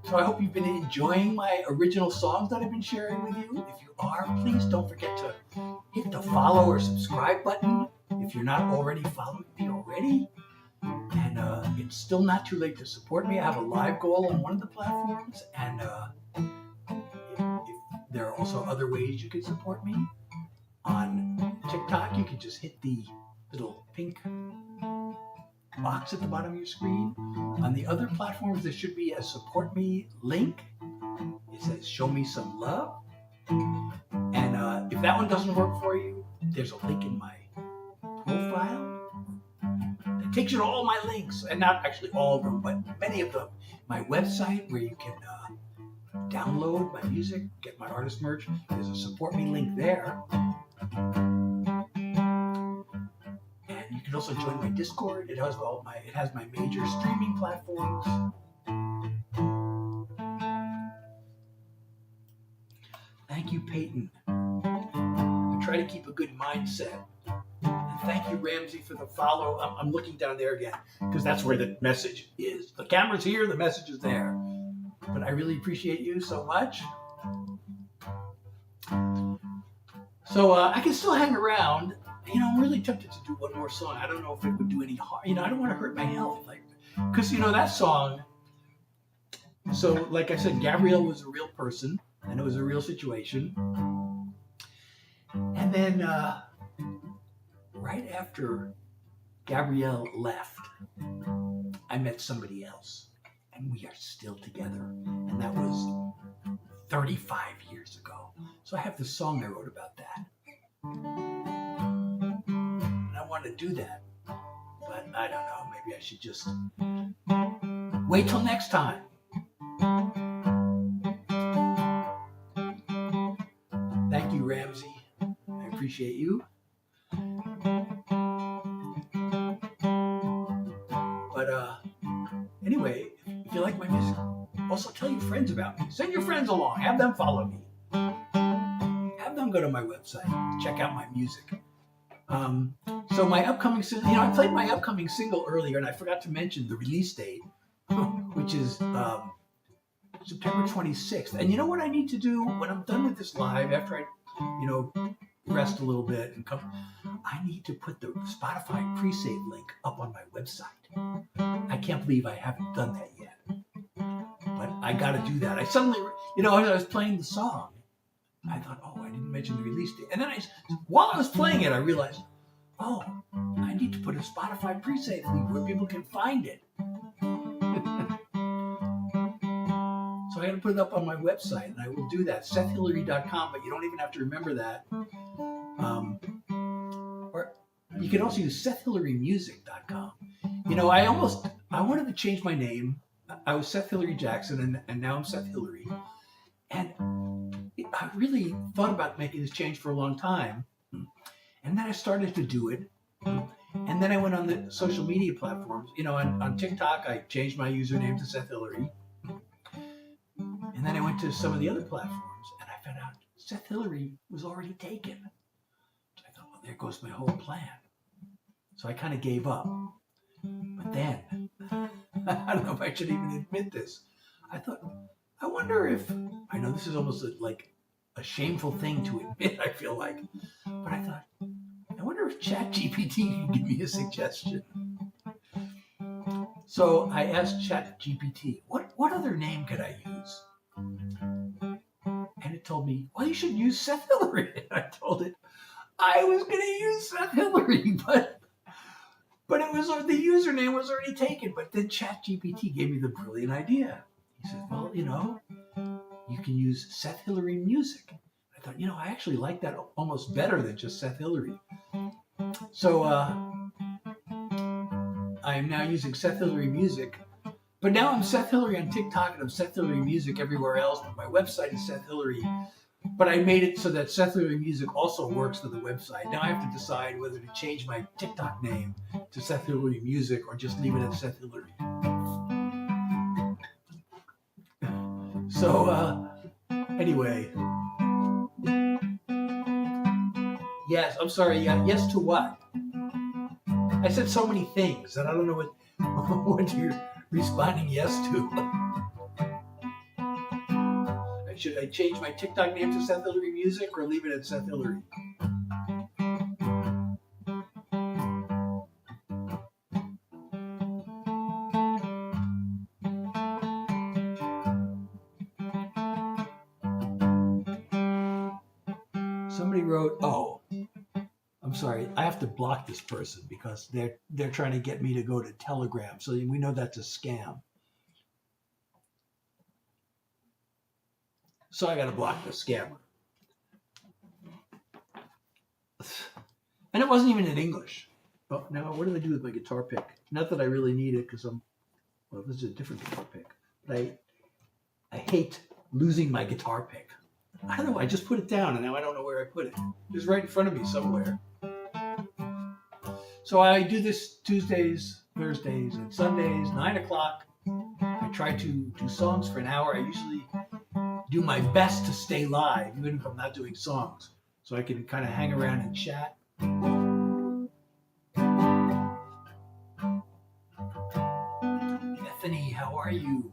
So I hope you've been enjoying my original songs that I've been sharing with you. If you are, please don't forget to hit the follow or subscribe button if you're not already following me already. And it's still not too late to support me. I have a live goal on one of the platforms, and there are also other ways you can support me. On TikTok, you can just hit the little pink box at the bottom of your screen. On the other platforms, there should be a support me link. It says show me some love. And if that one doesn't work for you, there's a link in my profile that takes you to all my links, and not actually all of them, but many of them. My website, where you can download my music, get my artist merch. There's a support me link there. And you can also join my Discord. It has my major streaming platforms. Thank you, Peyton. I try to keep a good mindset. And thank you, Ramsey, for the follow. I'm looking down there again because that's where the message is. The camera's here, the message is there. But I really appreciate you so much. So I can still hang around. I'm really tempted to do one more song. I don't know if it would do any harm. I don't want to hurt my health. Because, that song. So, like I said, Gabrielle was a real person, and it was a real situation. And then, right after Gabrielle left, I met somebody else. and we are still together. And that was 35 years ago. So I have this song I wrote about that. And I want to do that. But I don't know, maybe I should just wait till next time. Thank you, Ramsey. I appreciate you. But anyway, if you like my music, also tell your friends about me. Send your friends along. Have them follow me. Have them go to my website. Check out my music. So my upcoming, I played my upcoming single earlier, and I forgot to mention the release date, which is September 26th. And you know what I need to do when I'm done with this live, after I, rest a little bit and come, I need to put the Spotify pre-save link up on my website. I can't believe I haven't done that yet, but I got to do that. I suddenly, as I was playing the song, I thought, oh, I didn't mention the release date. And then while I was playing it, I realized, oh, I need to put a Spotify pre-save link where people can find it. So I got to put it up on my website, and I will do that, SethHilary.com, but you don't even have to remember that. Or you can also use SethHilaryMusic.com. I wanted to change my name. I was Seth Hilary Jackson, and now I'm Seth Hilary. And I really thought about making this change for a long time. And then I started to do it. And then I went on the social media platforms. On TikTok, I changed my username to Seth Hilary. And then I went to some of the other platforms, and I found out Seth Hilary was already taken. So I thought, well, there goes my whole plan. So I kind of gave up. But then, I don't know if I should even admit this. I thought, I wonder if, I know this is almost like a shameful thing to admit, I feel like. But I thought, I wonder if ChatGPT can give me a suggestion. So I asked ChatGPT, what other name could I use? And it told me, well, you should use Seth Hilary. And I told it I was going to use Seth Hilary, but it was, the username was already taken. But then ChatGPT gave me the brilliant idea. He said, well, you can use Seth Hilary Music. I thought, I actually like that almost better than just Seth Hilary. So I am now using Seth Hilary Music. But now I'm Seth Hilary on TikTok, and I'm Seth Hilary Music everywhere else. But my website is Seth Hilary. But I made it so that Seth Hilary Music also works for the website. Now I have to decide whether to change my TikTok name to Seth Hilary Music or just leave it at Seth Hilary. So, anyway. Yes, I'm sorry. Yes to what? I said so many things that I don't know what you're responding yes to. Should I change my TikTok name to Seth Hilary Music or leave it at Seth Hilary? Somebody wrote, oh, I'm sorry, I have to block this person because they're trying to get me to go to Telegram. So we know that's a scam. So I got to block the scammer. And it wasn't even in English. Oh, now what do I do with my guitar pick? Not that I really need it because this is a different guitar pick. But I hate losing my guitar pick. I don't know, I just put it down and now I don't know where I put it. It's right in front of me somewhere. So I do this Tuesdays, Thursdays, and Sundays, 9 o'clock. I try to do songs for an hour. I usually do my best to stay live, even if I'm not doing songs, so I can kind of hang around and chat. Bethany, how are you?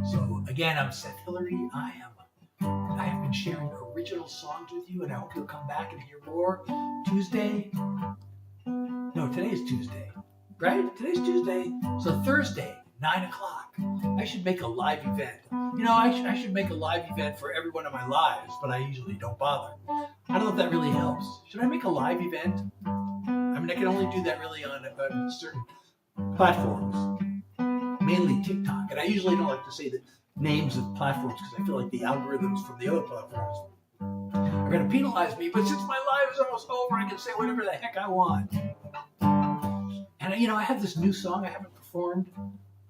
So again, I'm Seth Hilary. I have been sharing original songs with you, and I hope you'll come back and hear more. Tuesday? No, today is Tuesday, right? Today's Tuesday. So Thursday, 9 o'clock. I should make a live event. I should make a live event for every one of my lives, but I usually don't bother. I don't know if that really helps. Should I make a live event? I mean, I can only do that really on certain platforms. mainly TikTok. And I usually don't like to say the names of platforms because I feel like the algorithms from the other platforms are going to penalize me. But since my life is almost over, I can say whatever the heck I want. And I have this new song I haven't performed.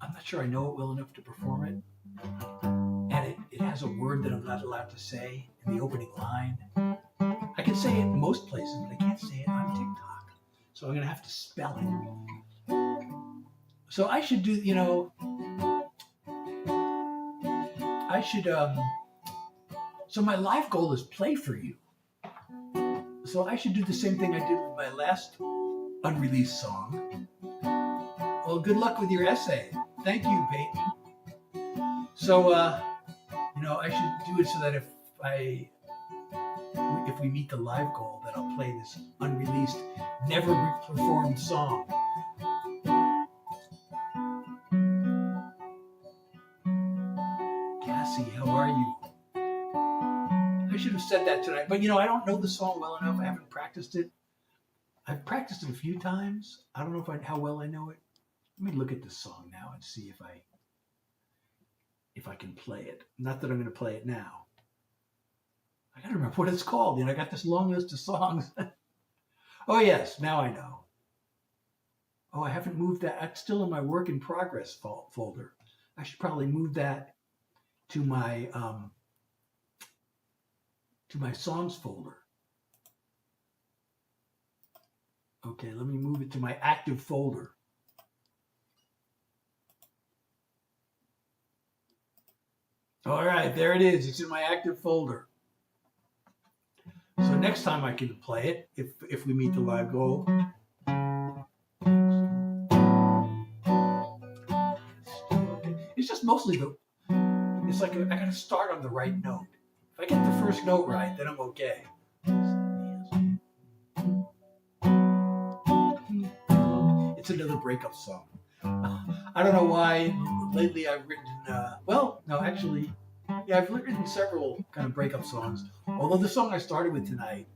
I'm not sure I know it well enough to perform it. And it has a word that I'm not allowed to say in the opening line. I can say it in most places, but I can't say it on TikTok. So I'm going to have to spell it. So I should do, so my life goal is play for you. So I should do the same thing I did with my last unreleased song. Well, good luck with your essay. Thank you, Peyton. So, I should do it so that if we meet the live goal, that I'll play this unreleased, never performed song. Cassie, how are you? I should have said that tonight, but I don't know the song well enough. I haven't practiced it. I've practiced it a few times. I don't know how well I know it. Let me look at this song now and see if I can play it. Not that I'm going to play it now. I got to remember what it's called. I got this long list of songs. Oh yes, now I know. Oh, I haven't moved that. It's still in my work in progress folder. I should probably move that to my songs folder. Okay, let me move it to my active folder. All right, there it is. It's in my active folder. So next time I can play it if we meet the live goal. It's just mostly it's like I got to start on the right note. If I get the first note right, then I'm okay. It's another breakup song. I don't know why. Lately I've written, I've written several kind of breakup songs. Although the song I started with tonight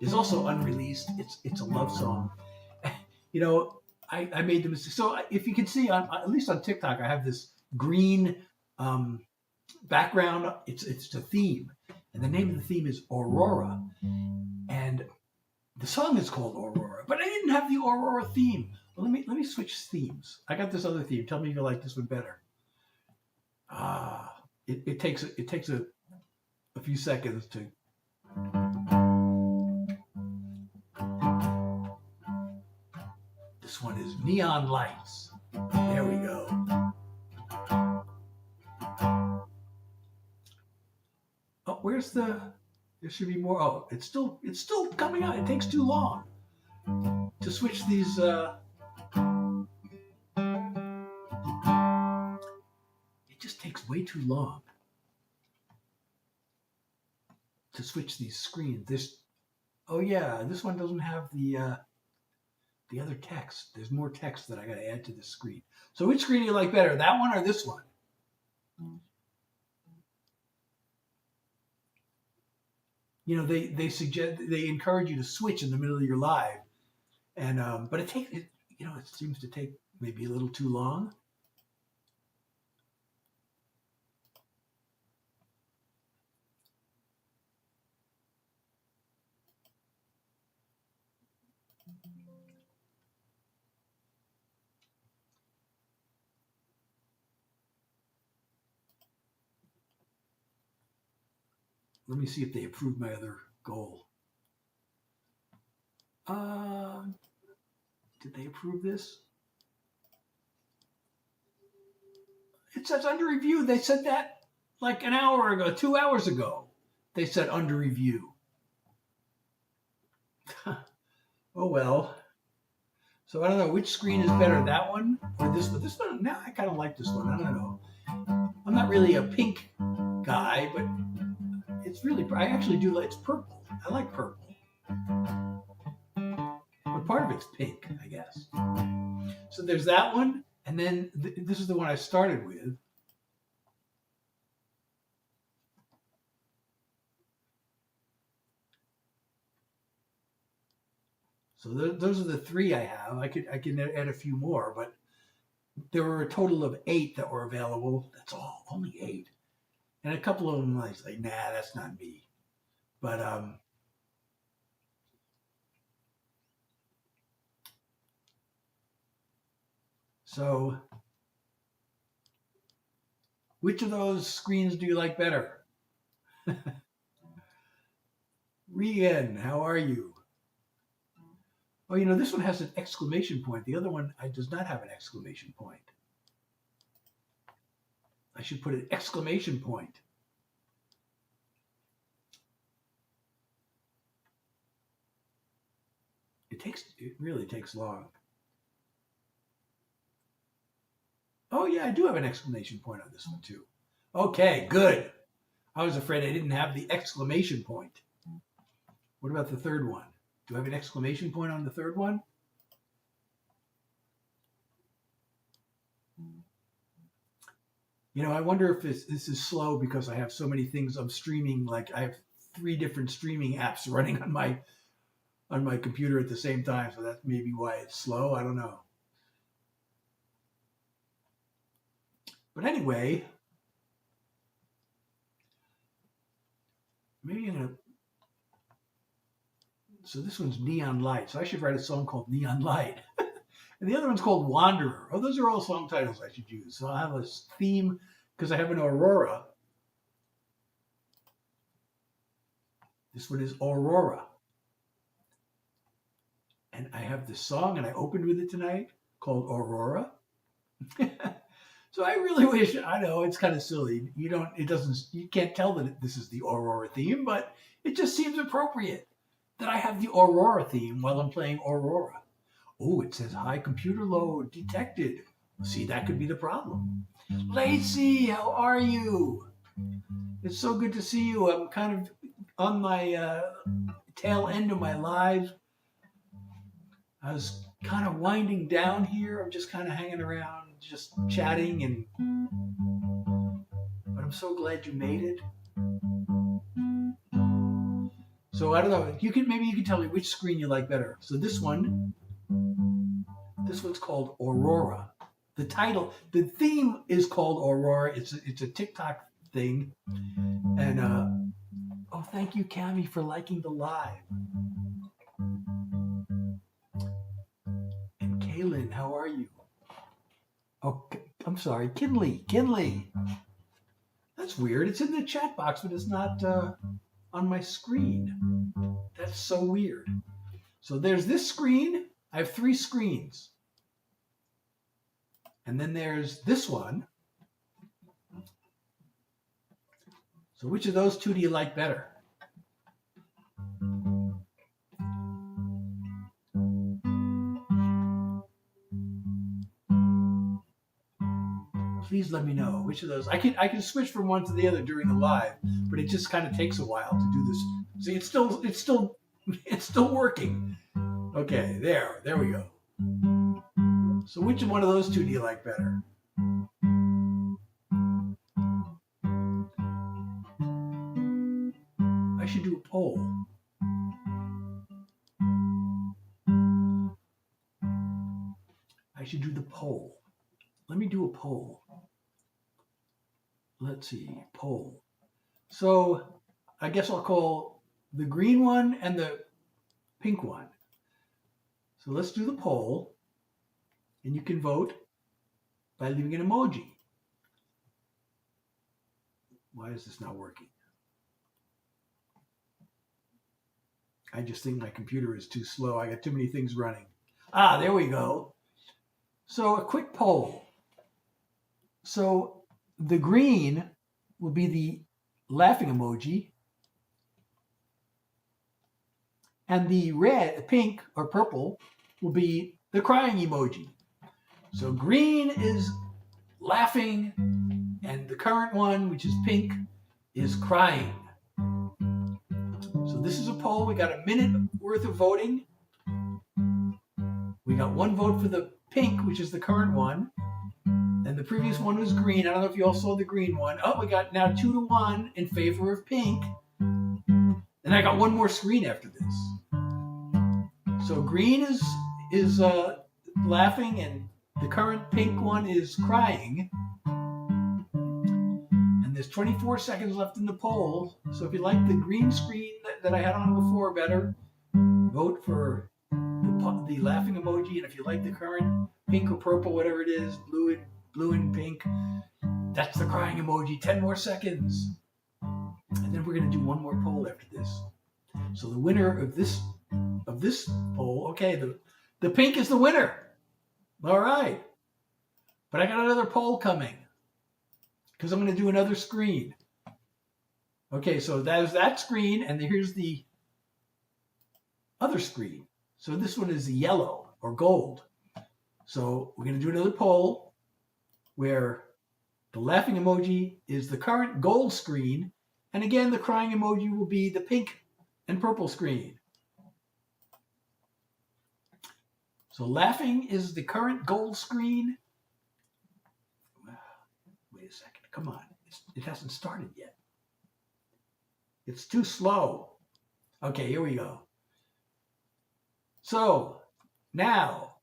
is also unreleased. It's a love song. I made the mistake. So if you can see, at least on TikTok, I have this green background. It's a theme, and the name of the theme is Aurora, and the song is called Aurora. But I didn't have the Aurora theme. Well, let me switch themes. I got this other theme. Tell me if you like this one better. It takes a few seconds to. This one is Neon Lights. There we go. Oh, there should be more. Oh, it's still coming out. It takes too long to switch these. It just takes way too long to switch these screens. This one doesn't have the other text. There's more text that I got to add to this screen. So which screen do you like better, that one or this one? They suggest, they encourage you to switch in the middle of your live, and but it seems to take maybe a little too long. Let me see if they approved my other goal. Did they approve this? It says under review. They said that like an hour ago, 2 hours ago. They said under review. Oh well. So I don't know which screen is better, that one or this one. This one, now I kind of like this one. I don't know. I'm not really a pink guy, but I actually do like, it's purple. I like purple. But part of it's pink, I guess. So there's that one, and then this is the one I started with. So those are the three I have. I can add a few more, but there were a total of 8 that were available. That's all, only 8. And a couple of them I was like, nah, that's not me. But so which of those screens do you like better? Regan, how are you? Oh, this one has an exclamation point. The other one does not have an exclamation point. I should put an exclamation point. It really takes long. Oh yeah, I do have an exclamation point on this one too. Okay, good. I was afraid I didn't have the exclamation point. What about the third one? Do I have an exclamation point on the third one? I wonder if this is slow because I have so many things I'm streaming. Like I have 3 different streaming apps running on my computer at the same time. So that's maybe why it's slow. I don't know. But anyway, maybe I'm going to. So this one's Neon Light. So I should write a song called Neon Light. And the other one's called Wanderer. Oh, those are all song titles I should use. So I'll have a theme because I have an Aurora. This one is Aurora. And I have this song, and I opened with it tonight, called Aurora. So I really wish, I know it's kind of silly. You can't tell that this is the Aurora theme, but it just seems appropriate that I have the Aurora theme while I'm playing Aurora. Oh, it says high computer load detected. See, that could be the problem. Lacey, how are you? It's so good to see you. I'm kind of on my tail end of my live. I was kind of winding down here. I'm just kind of hanging around, just chatting, but I'm so glad you made it. So I don't know. Maybe you can tell me which screen you like better. So this one's called Aurora. The theme is called Aurora. It's a TikTok thing. And thank you, Cami, for liking the live. And Kaylin, how are you? Oh, I'm sorry, Kinley. That's weird. It's in the chat box, but it's not on my screen. That's so weird. So there's this screen. I have 3 screens. And then there's this one. So which of those 2 do you like better? Please let me know which of those. I can switch from one to the other during the live, but it just kind of takes a while to do this. See, it's still working. Okay, there we go. So which one of those 2 do you like better? I should do a poll. I should do the poll. Let me do a poll. Let's see, poll. So I guess I'll call the green one and the pink one. So let's do the poll. And you can vote by leaving an emoji. Why is this not working? I just think my computer is too slow. I got too many things running. There we go. So a quick poll. So the green will be the laughing emoji. And the pink or purple will be the crying emoji. So green is laughing, and the current one, which is pink, is crying. So this is a poll. We got a minute worth of voting. We got 1 vote for the pink, which is the current one. And the previous one was green. I don't know if you all saw the green one. Oh, we got now 2-1 in favor of pink. And I got 1 more screen after this. So green is laughing, and The current pink one is crying. And there's 24 seconds left in the poll. So if you like the green screen that I had on before better, vote for the laughing emoji. And if you like the current pink or purple, whatever it is, blue and pink, that's the crying emoji. 10 more seconds. And then we're going to do one more poll after this. So the winner of this poll, okay, the pink is the winner. All right. But I got another poll coming because I'm going to do another screen. Okay, so that is that screen, and here's the other screen. So this one is the yellow or gold. So we're going to do another poll where the laughing emoji is the current gold screen, and again, the crying emoji will be the pink and purple screen. So laughing is the current gold screen. Wait a second. Come on. It hasn't started yet. It's too slow. Okay, here we go. So now,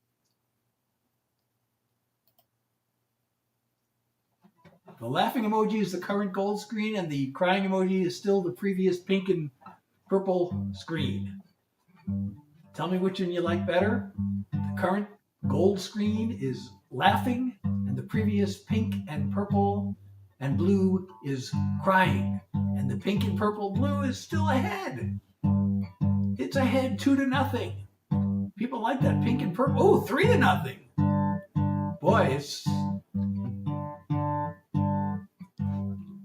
the laughing emoji is the current gold screen, and the crying emoji is still the previous pink and purple screen. Tell me which one you like better. The current gold screen is laughing, and the previous pink and purple and blue is crying. And the pink and purple blue is still ahead. It's ahead 2-0. People like that pink and purple. Oh, 3-0. Boy, it's...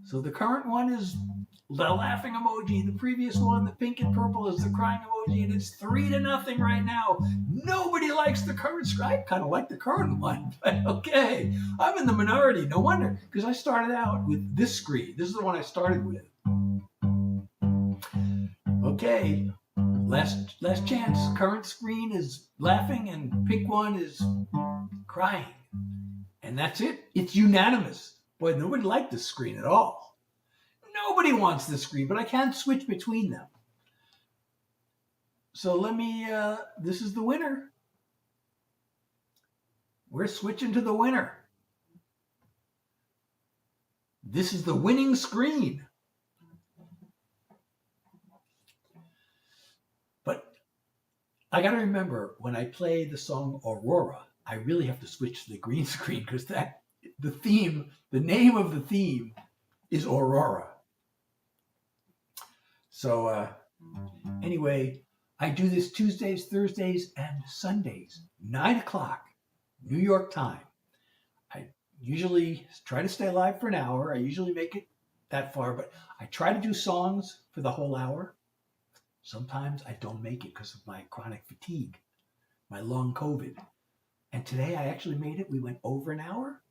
So the current one is the laughing emoji. The previous one, the pink and purple, is the crying emoji, and it's 3-0 right now. Nobody likes the current screen. I kind of like the current one, but okay. I'm in the minority. No wonder, because I started out with this screen. This is the one I started with. Okay, last chance. Current screen is laughing, and pink one is crying, and that's it. It's unanimous. Boy, nobody liked this screen at all. Nobody wants this screen, but I can't switch between them. So let me, this is the winner. We're switching to the winner. This is the winning screen. But I got to remember, when I play the song Aurora, I really have to switch to the green screen because the name of the theme is Aurora. So anyway, I do this Tuesdays, Thursdays, and Sundays, 9 o'clock, New York time. I usually try to stay alive for an hour. I usually make it that far, but I try to do songs for the whole hour. Sometimes I don't make it because of my chronic fatigue, my long COVID. And today I actually made it. We went over an hour,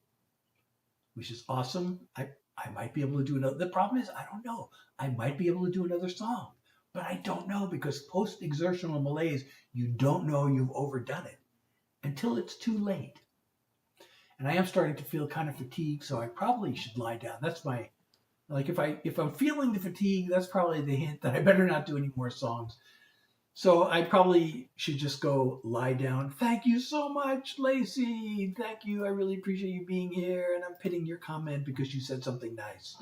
which is awesome. I might be able to do another. The problem is, I don't know. I might be able to do another song, but I don't know because post-exertional malaise, you don't know you've overdone it until it's too late. And I am starting to feel kind of fatigued, so I probably should lie down. That's my, like if I'm feeling the fatigue, that's probably the hint that I better not do any more songs. So I probably should just go lie down. Thank you so much, Lacey. Thank you. I really appreciate you being here. And I'm pinning your comment because you said something nice.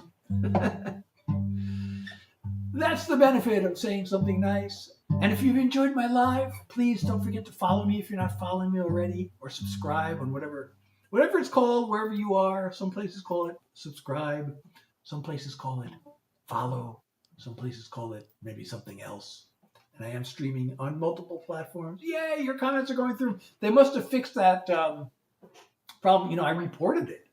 That's the benefit of saying something nice. And if you've enjoyed my live, please don't forget to follow me if you're not following me already, or subscribe on whatever it's called, wherever you are. Some places call it subscribe. Some places call it follow. Some places call it maybe something else. And I am streaming on multiple platforms. Yay, your comments are going through. They must have fixed that problem. I reported it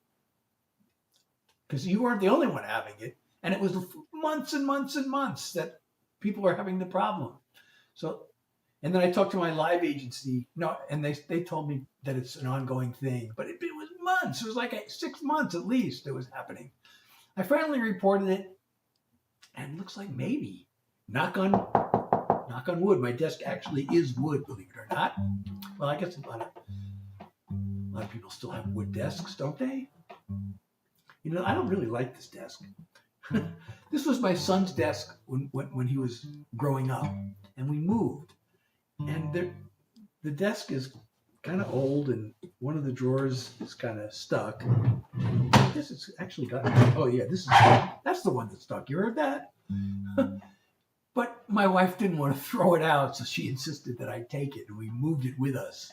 because you weren't the only one having it. And it was months and months and months that people are having the problem. So, and then I talked to my live agency. And they told me that it's an ongoing thing. But it was months. It was like 6 months at least it was happening. I finally reported it. And it looks like maybe, knock on wood, my desk actually is wood, believe it or not. Well, I guess a lot of people still have wood desks, don't they? I don't really like this desk. This was my son's desk when he was growing up, and we moved. And the desk is kind of old, and one of the drawers is kind of stuck. I guess it's actually got. Oh yeah, that's the one that's stuck. You heard that? But my wife didn't want to throw it out, so she insisted that I take it, and we moved it with us.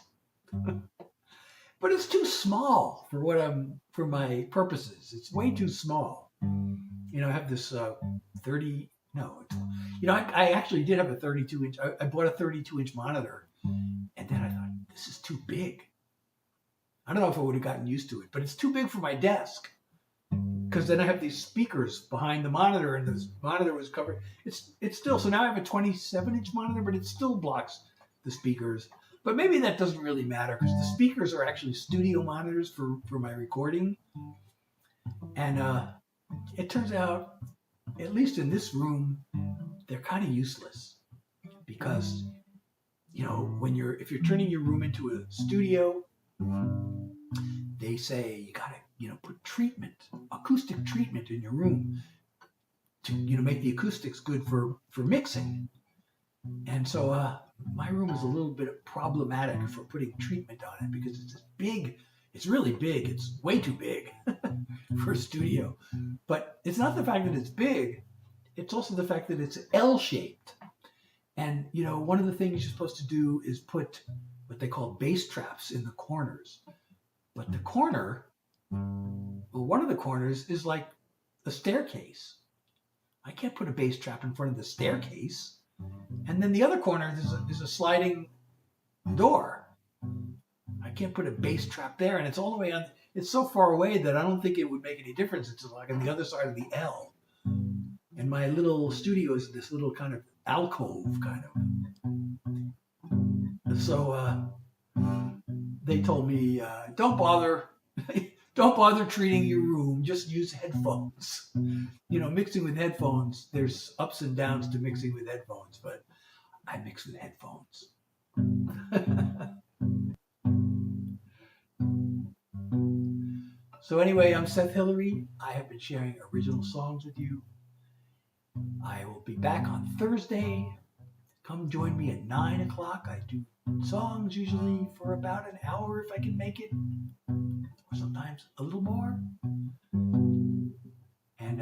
But it's too small for my purposes. It's way too small. I have this 30. No, I actually did have a 32-inch. I bought a 32-inch monitor, and then I thought, this is too big. I don't know if I would have gotten used to it, but it's too big for my desk. Because then I have these speakers behind the monitor, and the monitor was covered. It's still, so now I have a 27-inch monitor, but it still blocks the speakers. But maybe that doesn't really matter, because the speakers are actually studio monitors for my recording. And it turns out, at least in this room, they're kind of useless. Because, if you're turning your room into a studio, they say you gotta, put acoustic treatment in your room to, make the acoustics good for mixing. And so my room is a little bit problematic for putting treatment on it, because it's big. It's really big. It's way too big for a studio. But it's not the fact that it's big. It's also the fact that it's L-shaped. And, one of the things you're supposed to do is put what they call bass traps in the corners. But the corner, one of the corners is like a staircase. I can't put a bass trap in front of the staircase. And then the other corner is a sliding door. I can't put a bass trap there, and it's all the way on. It's so far away that I don't think it would make any difference. It's like on the other side of the L. And my little studio is this little kind of alcove, kind of. So they told me, don't bother treating your room. Just use headphones. Mixing with headphones, there's ups and downs to mixing with headphones, but I mix with headphones. So anyway, I'm Seth Hilary. I have been sharing original songs with you. I will be back on Thursday. Come join me at 9 o'clock. I do songs usually for about an hour if I can make it, or sometimes a little more. And